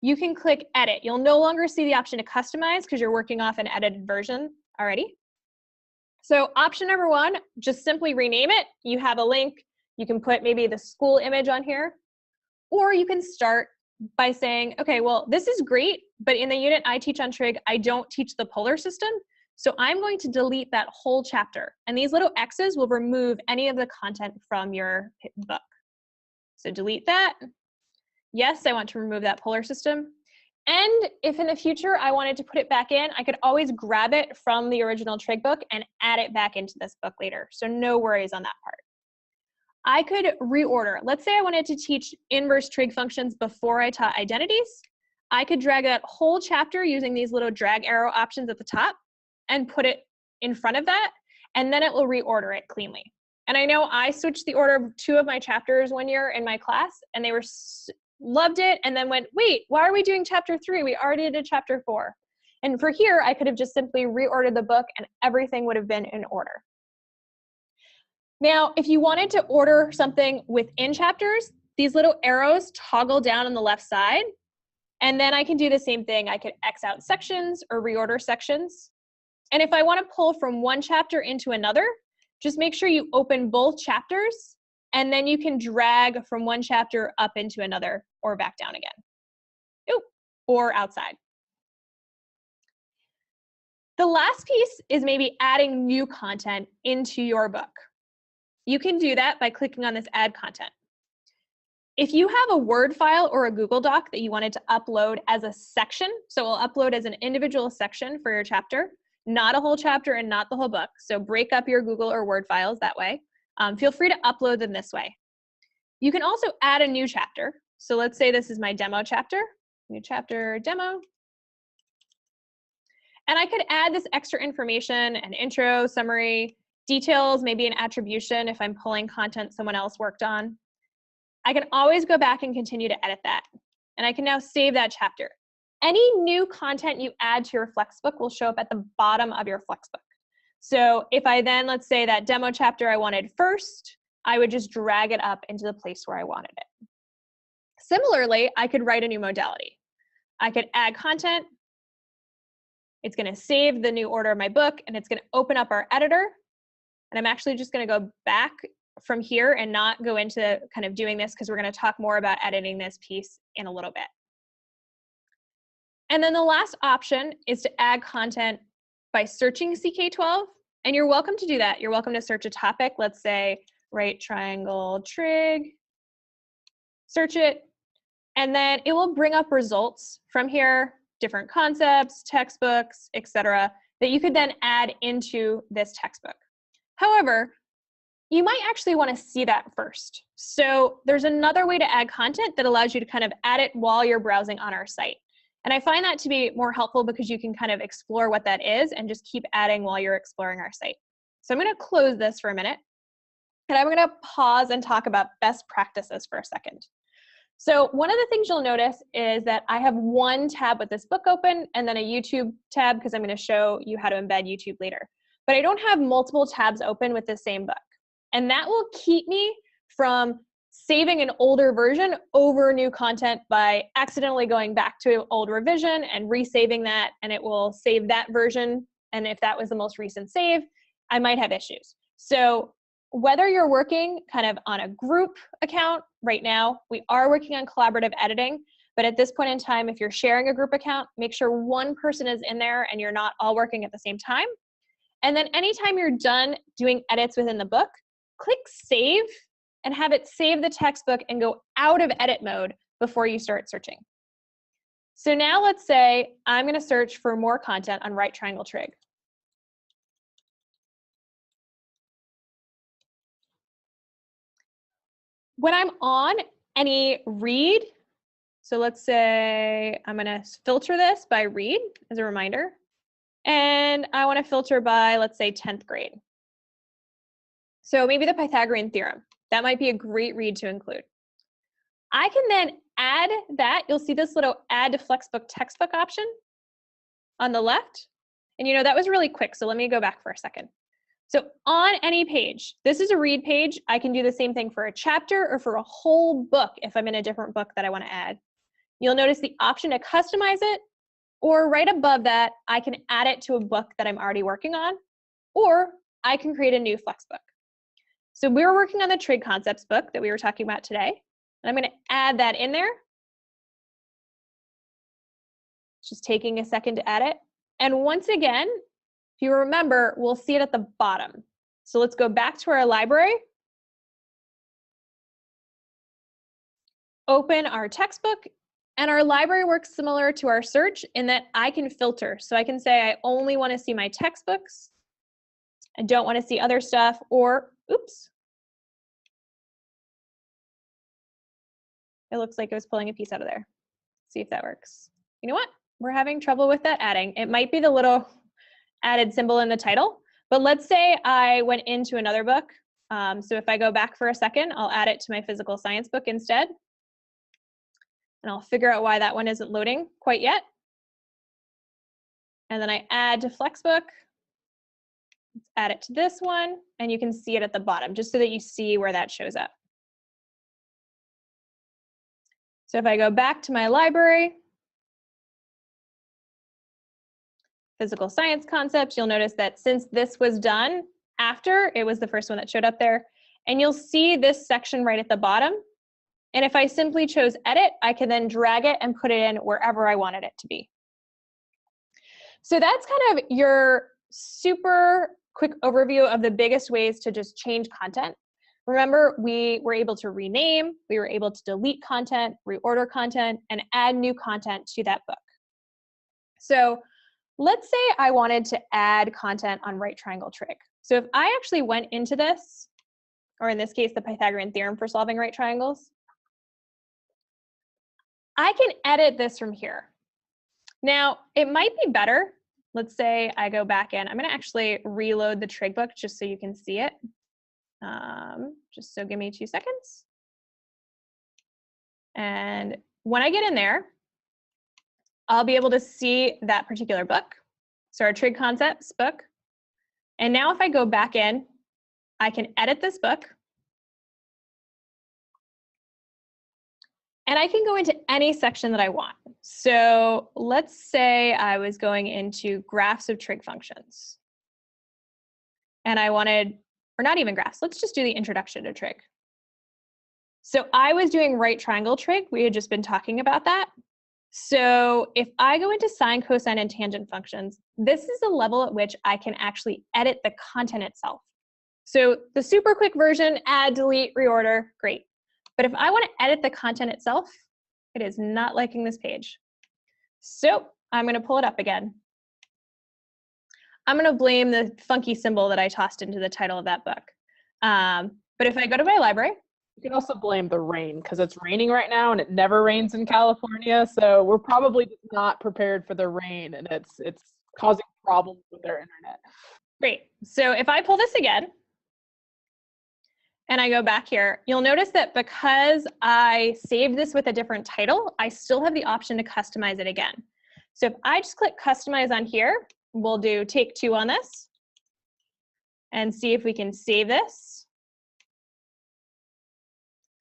you can click edit. You'll no longer see the option to customize because you're working off an edited version already. So option number one, just simply rename it. You have a link. You can put maybe the school image on here, or you can start by saying, okay, well, this is great, but in the unit I teach on trig, I don't teach the polar system. So I'm going to delete that whole chapter. And these little X's will remove any of the content from your book. So delete that. Yes, I want to remove that polar system. And if in the future I wanted to put it back in, I could always grab it from the original trig book and add it back into this book later. So no worries on that part. I could reorder. Let's say I wanted to teach inverse trig functions before I taught identities. I could drag that whole chapter using these little drag arrow options at the top and put it in front of that, and then it will reorder it cleanly. And I know I switched the order of 2 of my chapters one year in my class, and they loved it, and then went, wait, why are we doing chapter 3? We already did chapter 4. And for here, I could have just simply reordered the book and everything would have been in order. Now, if you wanted to order something within chapters, these little arrows toggle down on the left side, and then I can do the same thing. I could X out sections or reorder sections. And if I want to pull from one chapter into another, just make sure you open both chapters, and then you can drag from one chapter up into another or back down again. Ooh, or outside. The last piece is maybe adding new content into your book. You can do that by clicking on this add content. If you have a Word file or a Google Doc that you wanted to upload as a section, so it'll upload as an individual section for your chapter, not a whole chapter and not the whole book. So break up your Google or Word files that way. Feel free to upload them this way. You can also add a new chapter. So let's say this is my demo chapter, new chapter demo. And I could add this extra information, an intro, summary, details, maybe an attribution if I'm pulling content someone else worked on. I can always go back and continue to edit that. And I can now save that chapter. Any new content you add to your FlexBook will show up at the bottom of your FlexBook. So if I then, let's say that demo chapter I wanted first, I would just drag it up into the place where I wanted it. Similarly, I could write a new modality. I could add content. It's going to save the new order of my book, and it's going to open up our editor. And I'm actually just going to go back from here and not go into kind of doing this because we're going to talk more about editing this piece in a little bit. And then the last option is to add content by searching CK-12. And you're welcome to do that. You're welcome to search a topic. Let's say right triangle trig, search it, and then it will bring up results from here, different concepts, textbooks, etc., that you could then add into this textbook. However, you might actually want to see that first. So there's another way to add content that allows you to kind of add it while you're browsing on our site. And I find that to be more helpful because you can kind of explore what that is and just keep adding while you're exploring our site. So I'm going to close this for a minute, and I'm going to pause and talk about best practices for a second. So one of the things you'll notice is that I have one tab with this book open and then a YouTube tab because I'm going to show you how to embed YouTube later. But I don't have multiple tabs open with the same book. And that will keep me from saving an older version over new content by accidentally going back to old revision and resaving that, and it will save that version. And if that was the most recent save, I might have issues. So whether you're working kind of on a group account right now, we are working on collaborative editing, but at this point in time, if you're sharing a group account, make sure one person is in there and you're not all working at the same time. And then anytime you're done doing edits within the book, click save and have it save the textbook and go out of edit mode before you start searching. So now let's say I'm going to search for more content on right triangle trig. When I'm on any read, so let's say I'm going to filter this by read as a reminder, and I want to filter by, let's say, 10th grade. So maybe the Pythagorean theorem. That might be a great read to include. I can then add that. You'll see this little add to FlexBook textbook option on the left. And you know, that was really quick, so let me go back for a second. So on any page, this is a read page. I can do the same thing for a chapter or for a whole book if I'm in a different book that I want to add. You'll notice the option to customize it, or right above that, I can add it to a book that I'm already working on, or I can create a new FlexBook. So we're working on the trig concepts book that we were talking about today, and I'm going to add that in there. Just taking a second to add it. And once again, if you remember, we'll see it at the bottom. So let's go back to our library. Open our textbook, and our library works similar to our search in that I can filter. So I can say I only want to see my textbooks. I don't want to see other stuff, or, oops. It looks like I was pulling a piece out of there. See if that works. You know what? We're having trouble with that adding. It might be the little added symbol in the title, but let's say I went into another book. So if I go back for a second, I'll add it to my physical science book instead. And I'll figure out why that one isn't loading quite yet. And then I add to FlexBook. Let's add it to this one, and you can see it at the bottom, just so that you see where that shows up. So if I go back to my library, physical science concepts, you'll notice that since this was done after, it was the first one that showed up there. And you'll see this section right at the bottom. And if I simply chose edit, I can then drag it and put it in wherever I wanted it to be. So that's kind of your super quick overview of the biggest ways to just change content. Remember, we were able to rename, we were able to delete content, reorder content, and add new content to that book. So let's say I wanted to add content on right triangle trig. So if I actually went into this, or in this case, the Pythagorean theorem for solving right triangles, I can edit this from here. Now, it might be better. Let's say I go back in. I'm going to actually reload the trig book just so you can see it. Just so give me 2 seconds. And when I get in there, I'll be able to see that particular book. So our trig concepts book. And now if I go back in, I can edit this book. And I can go into any section that I want. So let's say I was going into graphs of trig functions. And I wanted, or not even graphs, let's just do the introduction to trig. So I was doing right triangle trig. We had just been talking about that. So if I go into sine, cosine, and tangent functions, this is the level at which I can actually edit the content itself. So the super quick version, add, delete, reorder, great. But if I want to edit the content itself, it is not liking this page. So I'm going to pull it up again. I'm going to blame the funky symbol that I tossed into the title of that book. But if I go to my library, you can also blame the rain because it's raining right now and it never rains in California. So we're probably just not prepared for the rain, and it's causing problems with their internet. Great. So if I pull this again, and I go back here, you'll notice that because I saved this with a different title, I still have the option to customize it again. So if I just click customize on here, we'll do take 2 on this and see if we can save this.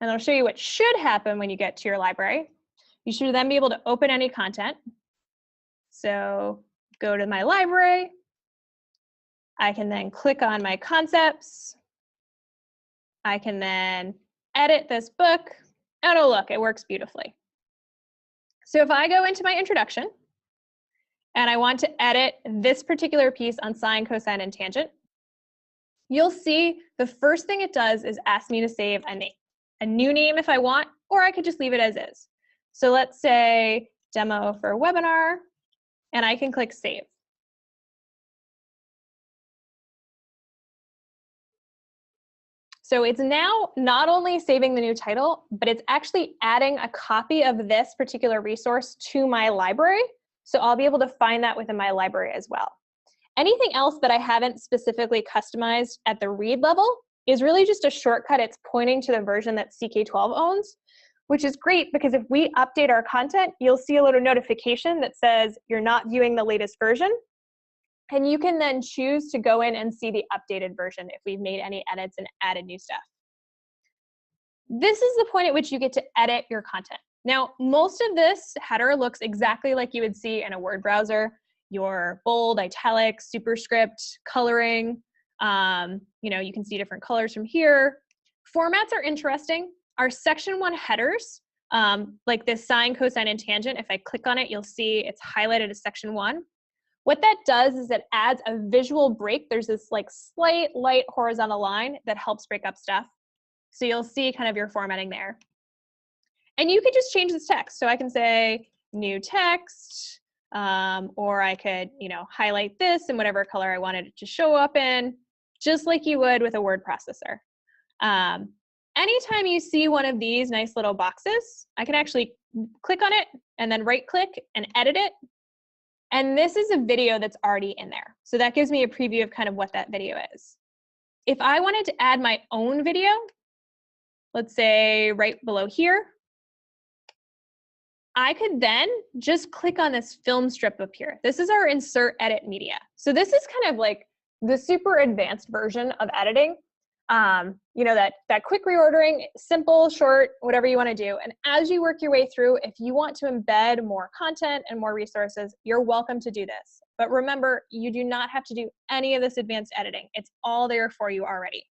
And I'll show you what should happen when you get to your library. You should then be able to open any content. So go to my library. I can then click on my concepts. I can then edit this book. Oh, no, look, it works beautifully. So if I go into my introduction and I want to edit this particular piece on sine, cosine, and tangent, you'll see the first thing it does is ask me to save a name, a new name if I want, or I could just leave it as is. So let's say demo for webinar, and I can click save. So it's now not only saving the new title, but it's actually adding a copy of this particular resource to my library. So I'll be able to find that within my library as well. Anything else that I haven't specifically customized at the read level is really just a shortcut. It's pointing to the version that CK-12 owns, which is great because if we update our content, you'll see a little notification that says you're not viewing the latest version. And you can then choose to go in and see the updated version if we've made any edits and added new stuff. This is the point at which you get to edit your content. Now, most of this header looks exactly like you would see in a word browser. Your bold, italic, superscript, coloring. You can see different colors from here. Formats are interesting. Our section 1 headers, like this sine, cosine, and tangent, if I click on it, you'll see it's highlighted as section 1. What that does is it adds a visual break. There's this like slight light horizontal line that helps break up stuff. So you'll see kind of your formatting there. And you could just change this text. So I can say new text, or I could, highlight this in whatever color I wanted it to show up in, just like you would with a word processor. Anytime you see one of these nice little boxes, I can actually click on it and then right click and edit it. And this is a video that's already in there. So that gives me a preview of kind of what that video is. If I wanted to add my own video, let's say right below here, I could then just click on this film strip up here. This is our insert edit media. So this is kind of like the super advanced version of editing. That quick reordering, simple, short, whatever you want to do. And as you work your way through, if you want to embed more content and more resources, you're welcome to do this. But remember, you do not have to do any of this advanced editing. It's all there for you already.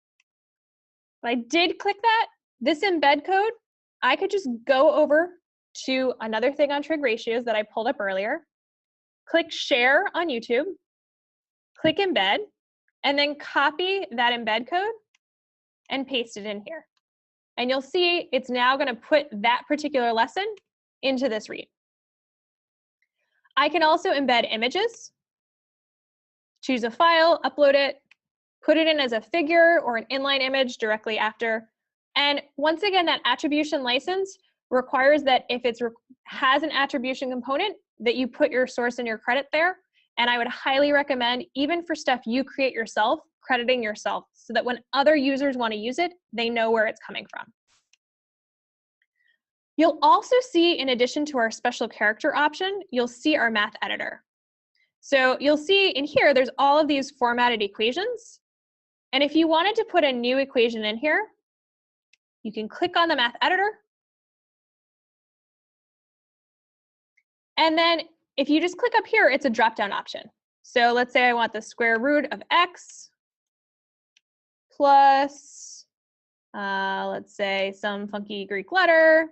If I did click that, this embed code, I could just go over to another thing on trig ratios that I pulled up earlier, click share on YouTube, click embed, and then copy that embed code and paste it in here. And you'll see it's now going to put that particular lesson into this read. I can also embed images, choose a file, upload it, put it in as a figure or an inline image directly after. And once again, that attribution license requires that if it has an attribution component, that you put your source and your credit there. And I would highly recommend, even for stuff you create yourself, crediting yourself so that when other users want to use it, they know where it's coming from. You'll also see, in addition to our special character option, you'll see our math editor. So you'll see in here, there's all of these formatted equations. And if you wanted to put a new equation in here, you can click on the math editor. And then if you just click up here, it's a drop-down option. So let's say I want the square root of x plus, let's say, some funky Greek letter,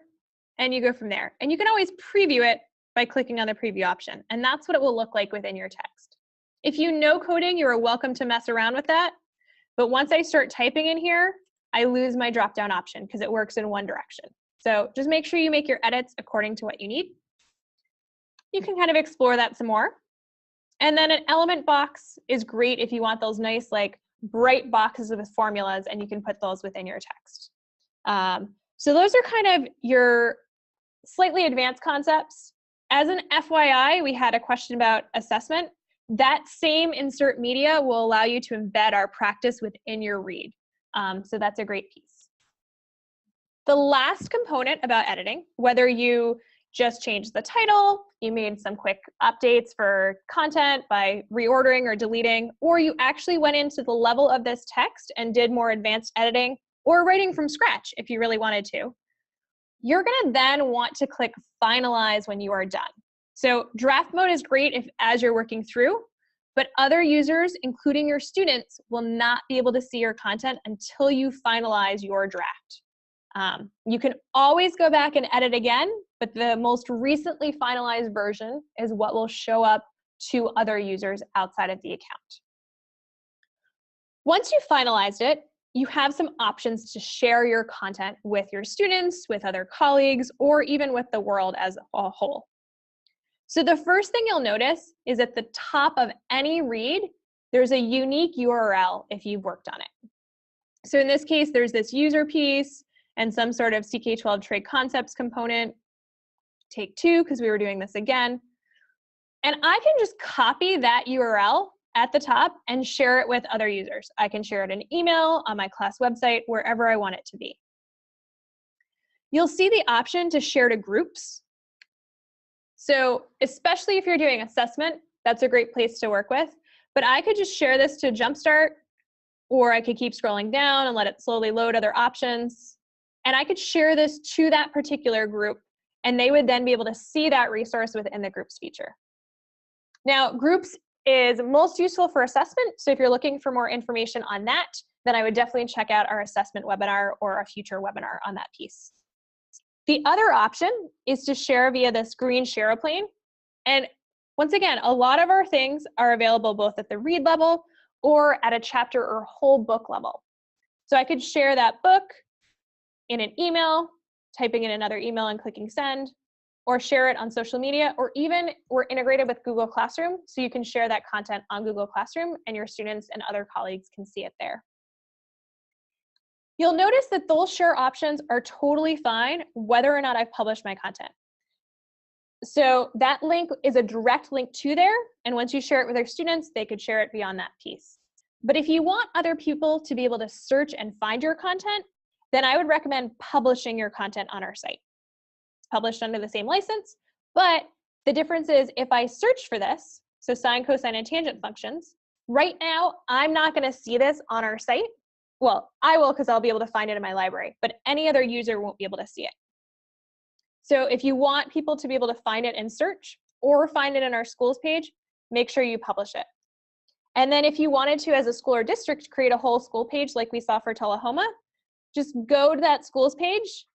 and you go from there. And you can always preview it by clicking on the preview option, and that's what it will look like within your text. If you know coding, you are welcome to mess around with that, but once I start typing in here, I lose my drop-down option because it works in one direction. So just make sure you make your edits according to what you need. You can kind of explore that some more. And then an element box is great if you want those nice, like, bright boxes with formulas, and you can put those within your text. So those are kind of your slightly advanced concepts. As an FYI, we had a question about assessment. That same insert media will allow you to embed our practice within your read. So that's a great piece. The last component about editing, whether you just changed the title, you made some quick updates for content by reordering or deleting, or you actually went into the level of this text and did more advanced editing or writing from scratch if you really wanted to, you're gonna then want to click finalize when you are done. So draft mode is great if as you're working through, but other users, including your students, will not be able to see your content until you finalize your draft. You can always go back and edit again, but the most recently finalized version is what will show up to other users outside of the account. Once you've finalized it, you have some options to share your content with your students, with other colleagues, or even with the world as a whole. So the first thing you'll notice is at the top of any read, there's a unique URL if you've worked on it. So in this case, there's this user piece and some sort of CK-12 trade concepts component. Take 2, because we were doing this again. And I can just copy that URL at the top and share it with other users. I can share it in email, on my class website, wherever I want it to be. You'll see the option to share to groups. So especially if you're doing assessment, that's a great place to work with. But I could just share this to Jumpstart, or I could keep scrolling down and let it slowly load other options. And I could share this to that particular group, and they would then be able to see that resource within the groups feature. Now, groups is most useful for assessment. So if you're looking for more information on that, then I would definitely check out our assessment webinar or a future webinar on that piece. The other option is to share via this green share plane. And once again, a lot of our things are available both at the read level or at a chapter or whole book level. So I could share that book in an email, typing in another email and clicking send, or share it on social media, or even we're integrated with Google Classroom, so you can share that content on Google Classroom and your students and other colleagues can see it there. You'll notice that those share options are totally fine whether or not I've published my content. So that link is a direct link to there, and once you share it with your students, they could share it beyond that piece. But if you want other people to be able to search and find your content, then I would recommend publishing your content on our site. Published under the same license, but the difference is if I search for this, so sine, cosine, and tangent functions, right now I'm not going to see this on our site. Well, I will because I'll be able to find it in my library, but any other user won't be able to see it. So if you want people to be able to find it in search or find it in our schools page, make sure you publish it. And then if you wanted to, as a school or district, create a whole school page like we saw for Tullahoma, just go to that schools page,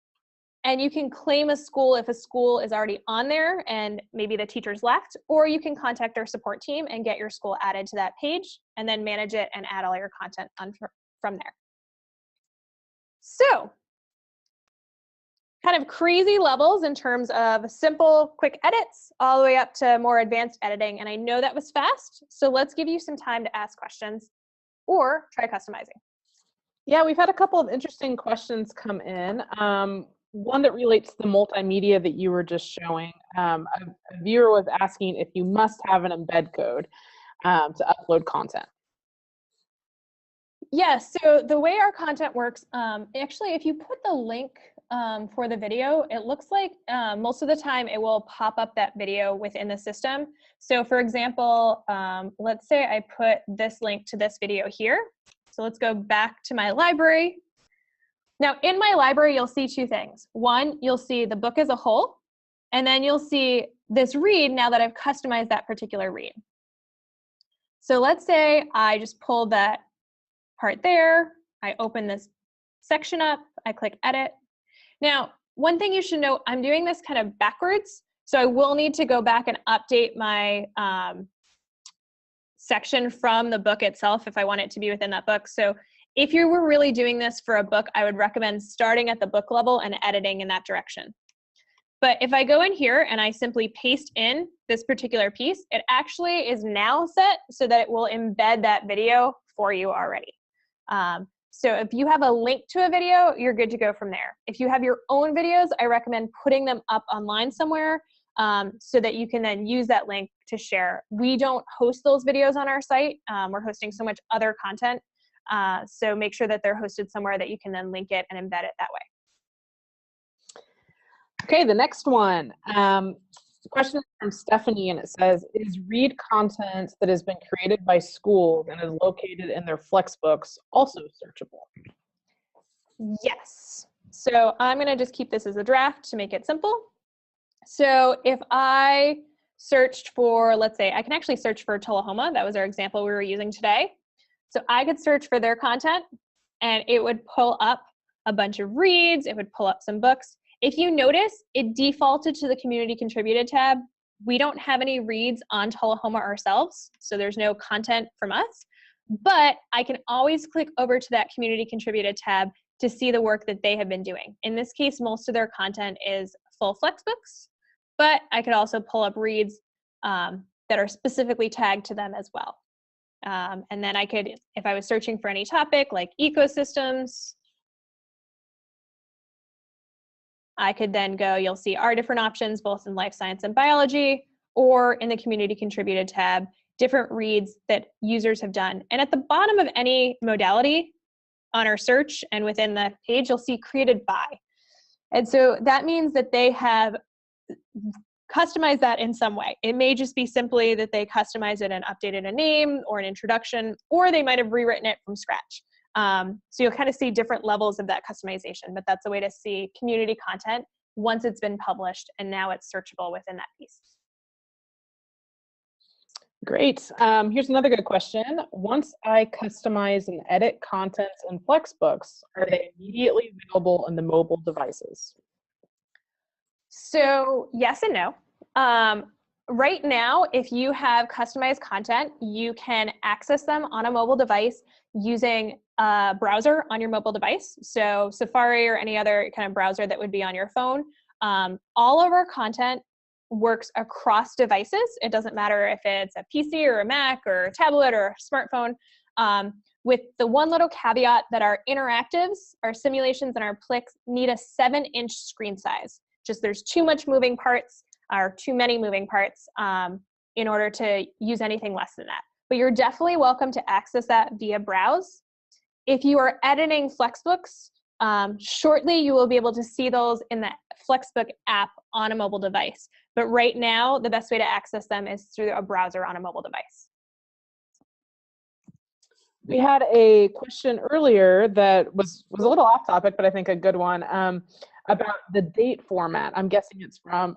and you can claim a school if a school is already on there and maybe the teachers left, or you can contact our support team and get your school added to that page and then manage it and add all your content on from there. So, kind of crazy levels in terms of simple, quick edits, all the way up to more advanced editing. And I know that was fast, so let's give you some time to ask questions or try customizing. Yeah, we've had a couple of interesting questions come in. One that relates to the multimedia that you were just showing. A viewer was asking if you must have an embed code to upload content. Yes, so the way our content works, actually, if you put the link for the video, it looks like most of the time it will pop up that video within the system. So for example, let's say I put this link to this video here. So let's go back to my library. Now in my library, you'll see two things. One, you'll see the book as a whole, and then you'll see this read now that I've customized that particular read. So let's say I just pulled that part there, I open this section up, I click edit. Now, one thing you should know, I'm doing this kind of backwards, so I will need to go back and update my section from the book itself if I want it to be within that book. So if you were really doing this for a book, I would recommend starting at the book level and editing in that direction. But if I go in here and I simply paste in this particular piece, it actually is now set so that it will embed that video for you already. So if you have a link to a video, you're good to go from there. If you have your own videos, I recommend putting them up online somewhere so that you can then use that link to share. We don't host those videos on our site. We're hosting so much other content. So make sure that they're hosted somewhere that you can then link it and embed it that way. Okay, the next one. The question is from Stephanie, and it says, is read content that has been created by schools and is located in their FlexBooks also searchable? Yes. So I'm going to just keep this as a draft to make it simple. So if I searched for, let's say, I can actually search for Tullahoma. That was our example we were using today. So I could search for their content, and it would pull up a bunch of reads. It would pull up some books. If you notice, it defaulted to the Community Contributed tab. We don't have any reads on Tullahoma ourselves, so there's no content from us. But I can always click over to that community contributed tab to see the work that they have been doing. In this case, most of their content is full FlexBooks, but I could also pull up reads that are specifically tagged to them as well. And then I could, if I was searching for any topic like ecosystems, I could then go, you'll see our different options, both in life science and biology, or in the community contributed tab, different reads that users have done. And at the bottom of any modality on our search and within the page, you'll see created by. And so that means that they have customized that in some way. It may just be simply that they customized it and updated a name or an introduction, or they might have rewritten it from scratch. So you'll kind of see different levels of that customization, but that's a way to see community content once it's been published and now it's searchable within that piece. Great. Here's another good question. Once I customize and edit content in FlexBooks, are they immediately available on the mobile devices? So yes and no. Right now, if you have customized content, you can access them on a mobile device using a browser on your mobile device. So Safari or any other kind of browser that would be on your phone. All of our content works across devices. It doesn't matter if it's a PC or a Mac or a tablet or a smartphone, with the one little caveat that our interactives, our simulations, and our Plix need a 7-inch screen size. Just there's too much moving parts or too many moving parts in order to use anything less than that. But you're definitely welcome to access that via browse. If you are editing FlexBooks, shortly you will be able to see those in the FlexBook app on a mobile device. But right now, the best way to access them is through a browser on a mobile device. We had a question earlier that was a little off topic, but I think a good one, about the date format. I'm guessing it's from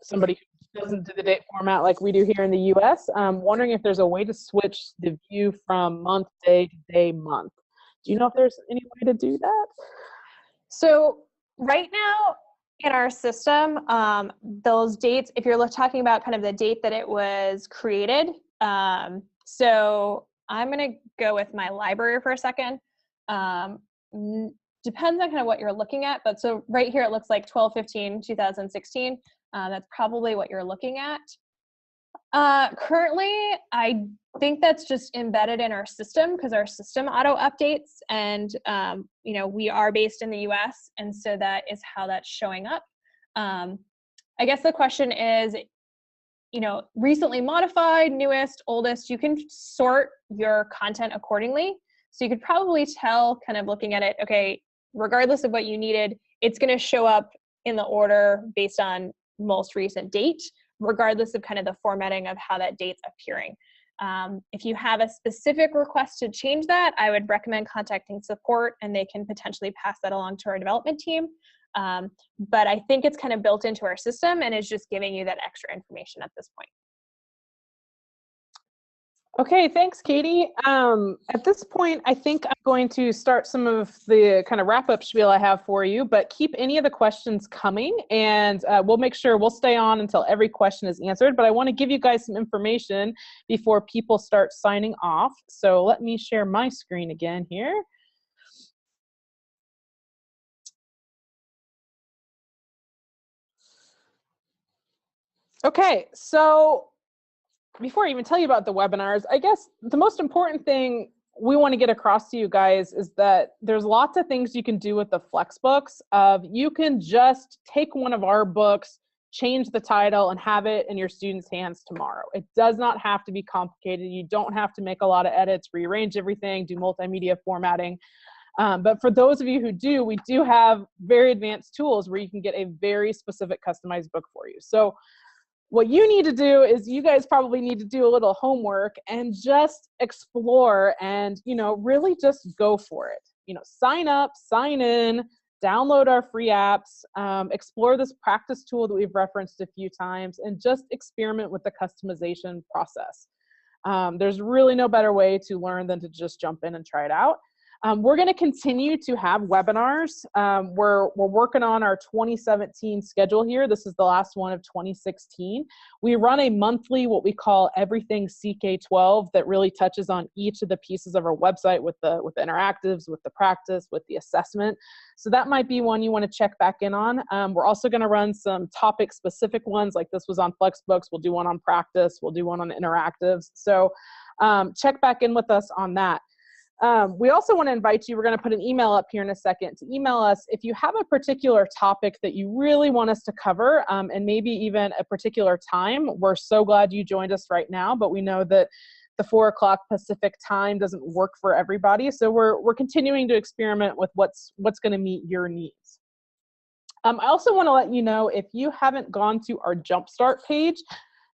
somebody who doesn't do the date format like we do here in the US. I'm wondering if there's a way to switch the view from month, day to day, month. Do you know if there's any way to do that? So right now in our system, those dates, if you're talking about kind of the date that it was created, so I'm going to go with my library for a second. Depends on kind of what you're looking at, but so right here it looks like 12/15/2016. That's probably what you're looking at. Currently, I think that's just embedded in our system because our system auto updates, and you know, we are based in the US, and so that is how that's showing up. I guess the question is, you know, recently modified, newest, oldest, you can sort your content accordingly. So you could probably tell, kind of looking at it, okay, regardless of what you needed, it's going to show up in the order based on most recent date, regardless of kind of the formatting of how that date's appearing. If you have a specific request to change that, I would recommend contacting support, and they can potentially pass that along to our development team. But I think it's kind of built into our system and is just giving you that extra information at this point. Okay, thanks, Katie. At this point, I think I'm going to start some of the kind of wrap-up spiel I have for you, but keep any of the questions coming, and we'll make sure we'll stay on until every question is answered. But I want to give you guys some information before people start signing off. So let me share my screen again here. Okay, so before I even tell you about the webinars, I guess the most important thing we want to get across to you guys is that there's lots of things you can do with the FlexBooks. You can just take one of our books, change the title, and have it in your students' hands tomorrow. It does not have to be complicated. You don't have to make a lot of edits, rearrange everything, do multimedia formatting. But for those of you who do, we do have very advanced tools where you can get a very specific customized book for you. So what you need to do is, you guys probably need to do a little homework and just explore and, you know, really just go for it. You know, sign up, sign in, download our free apps, explore this practice tool that we've referenced a few times, and just experiment with the customization process. There's really no better way to learn than to just jump in and try it out. We're going to continue to have webinars. We're working on our 2017 schedule here. This is the last one of 2016. We run a monthly, what we call Everything CK-12, that really touches on each of the pieces of our website with the interactives, with the practice, with the assessment. So that might be one you want to check back in on. We're also going to run some topic-specific ones, like this was on FlexBooks. We'll do one on practice. We'll do one on interactives. So check back in with us on that. We also want to invite you, we're going to put an email up here in a second, to email us if you have a particular topic that you really want us to cover, and maybe even a particular time. We're so glad you joined us right now, but we know that the 4 o'clock Pacific time doesn't work for everybody. So we're continuing to experiment with what's going to meet your needs. I also want to let you know, if you haven't gone to our Jumpstart page,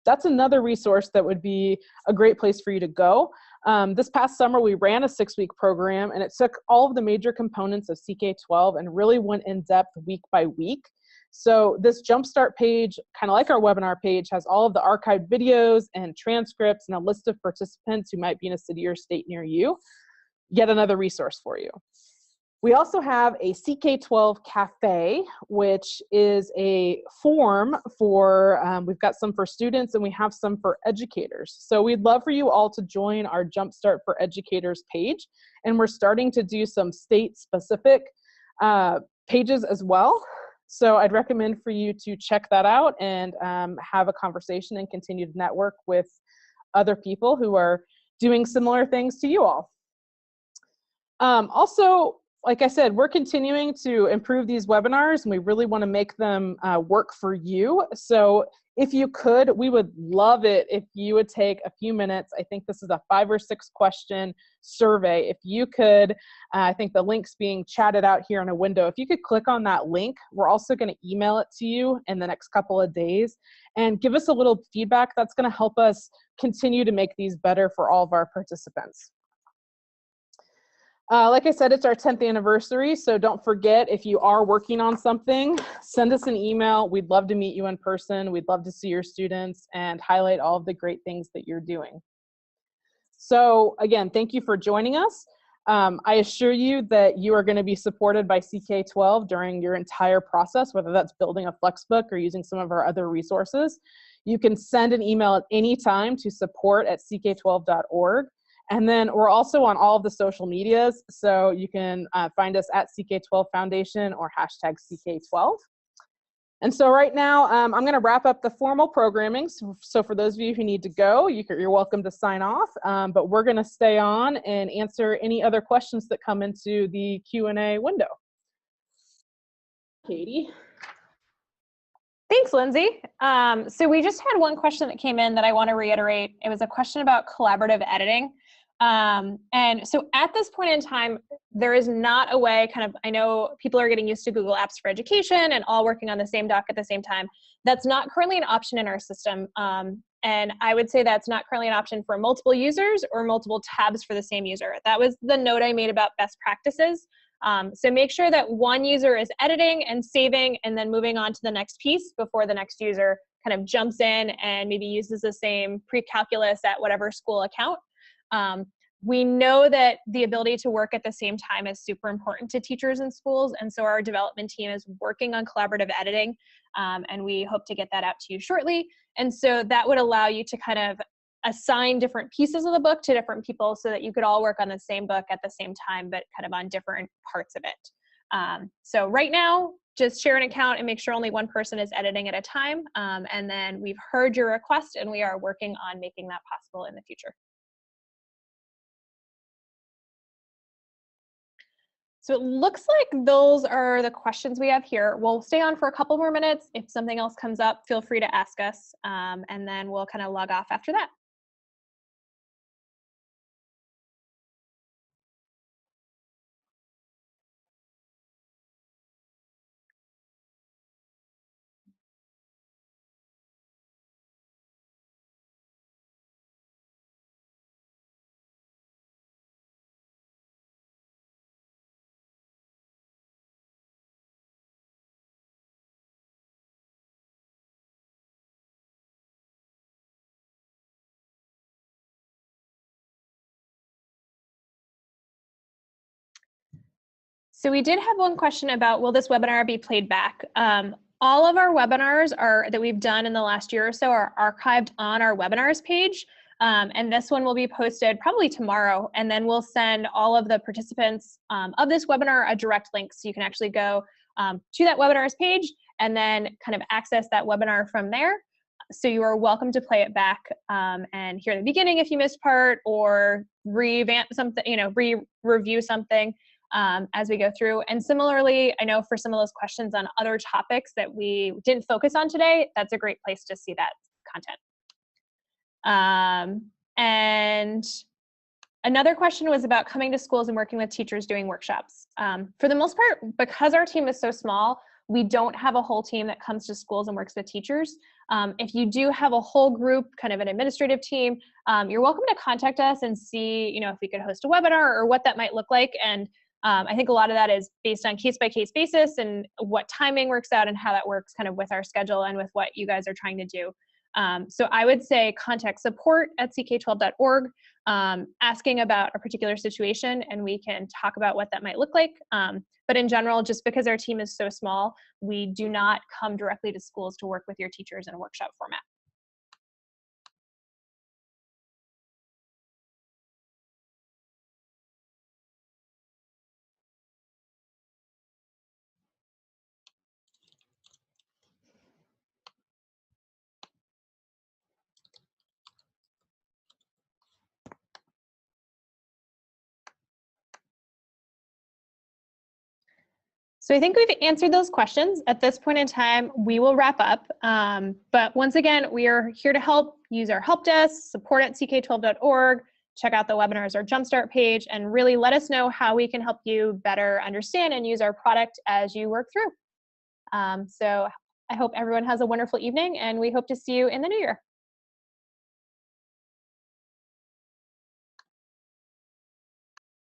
that's another resource that would be a great place for you to go. This past summer, we ran a 6-week program, and it took all of the major components of CK-12 and really went in depth week by week. So this Jumpstart page, kind of like our webinar page, has all of the archived videos and transcripts and a list of participants who might be in a city or state near you. Yet another resource for you. We also have a CK-12 Cafe, which is a forum for, we've got some for students and we have some for educators. So we'd love for you all to join our Jumpstart for Educators page. And we're starting to do some state-specific pages as well. So I'd recommend for you to check that out and have a conversation and continue to network with other people who are doing similar things to you all. Also, like I said, we're continuing to improve these webinars, and we really want to make them work for you. So if you could, we would love it if you would take a few minutes. I think this is a 5 or 6 question survey. If you could, I think the link's being chatted out here in a window. If you could click on that link, we're also going to email it to you in the next couple of days and give us a little feedback. That's going to help us continue to make these better for all of our participants. Like I said, it's our 10th anniversary, so don't forget, if you are working on something, send us an email. We'd love to meet you in person. We'd love to see your students and highlight all of the great things that you're doing. So again, thank you for joining us. I assure you that you are going to be supported by CK-12 during your entire process, whether that's building a FlexBook or using some of our other resources. You can send an email at any time to support@ck12.org. And then we're also on all of the social medias, so you can find us at CK12 Foundation or hashtag CK12. And so right now, I'm going to wrap up the formal programming. So for those of you who need to go, you're welcome to sign off. But we're going to stay on and answer any other questions that come into the Q&A window. Katie. Thanks, Lindsay. So we just had one question that came in that I want to reiterate. It was a question about collaborative editing. And so at this point in time, there is not a way, I know people are getting used to Google Apps for Education and all working on the same doc at the same time. That's not currently an option in our system. And I would say that's not currently an option for multiple users or multiple tabs for the same user. That was the note I made about best practices. So make sure that one user is editing and saving and then moving on to the next piece before the next user kind of jumps in and maybe uses the same pre-calculus at whatever school account. We know that the ability to work at the same time is super important to teachers in schools, and so our development team is working on collaborative editing, and we hope to get that out to you shortly. And so that would allow you to kind of assign different pieces of the book to different people so that you could all work on the same book at the same time, but kind of on different parts of it. So right now, just share an account and make sure only one person is editing at a time. And then we've heard your request, and we are working on making that possible in the future. So it looks like those are the questions we have here. We'll stay on for a couple more minutes. If something else comes up, feel free to ask us, and then we'll kind of log off after that. So we did have one question about, will this webinar be played back? All of our webinars that we've done in the last year or so are archived on our webinars page. And this one will be posted probably tomorrow. And then we'll send all of the participants of this webinar a direct link. So you can actually go to that webinars page and then kind of access that webinar from there. So you are welcome to play it back and hear the beginning if you missed part, or revamp something, review something as we go through. And similarly, I know for some of those questions on other topics that we didn't focus on today, that's a great place to see that content. And another question was about coming to schools and working with teachers doing workshops. For the most part, because our team is so small, we don't have a whole team that comes to schools and works with teachers. If you do have a whole group, kind of an administrative team, you're welcome to contact us and see, if we could host a webinar or what that might look like. And I think a lot of that is based on case-by-case basis and what timing works out and how that works kind of with our schedule and with what you guys are trying to do. So I would say contact support@ck12.org, asking about a particular situation, and we can talk about what that might look like. But in general, just because our team is so small, we do not come directly to schools to work with your teachers in a workshop format. So I think we've answered those questions. At this point in time, we will wrap up. But once again, we are here to help. Use our help desk, support@ck12.org, check out the webinars or Jumpstart page, and really let us know how we can help you better understand and use our product as you work through. So I hope everyone has a wonderful evening, and we hope to see you in the new year.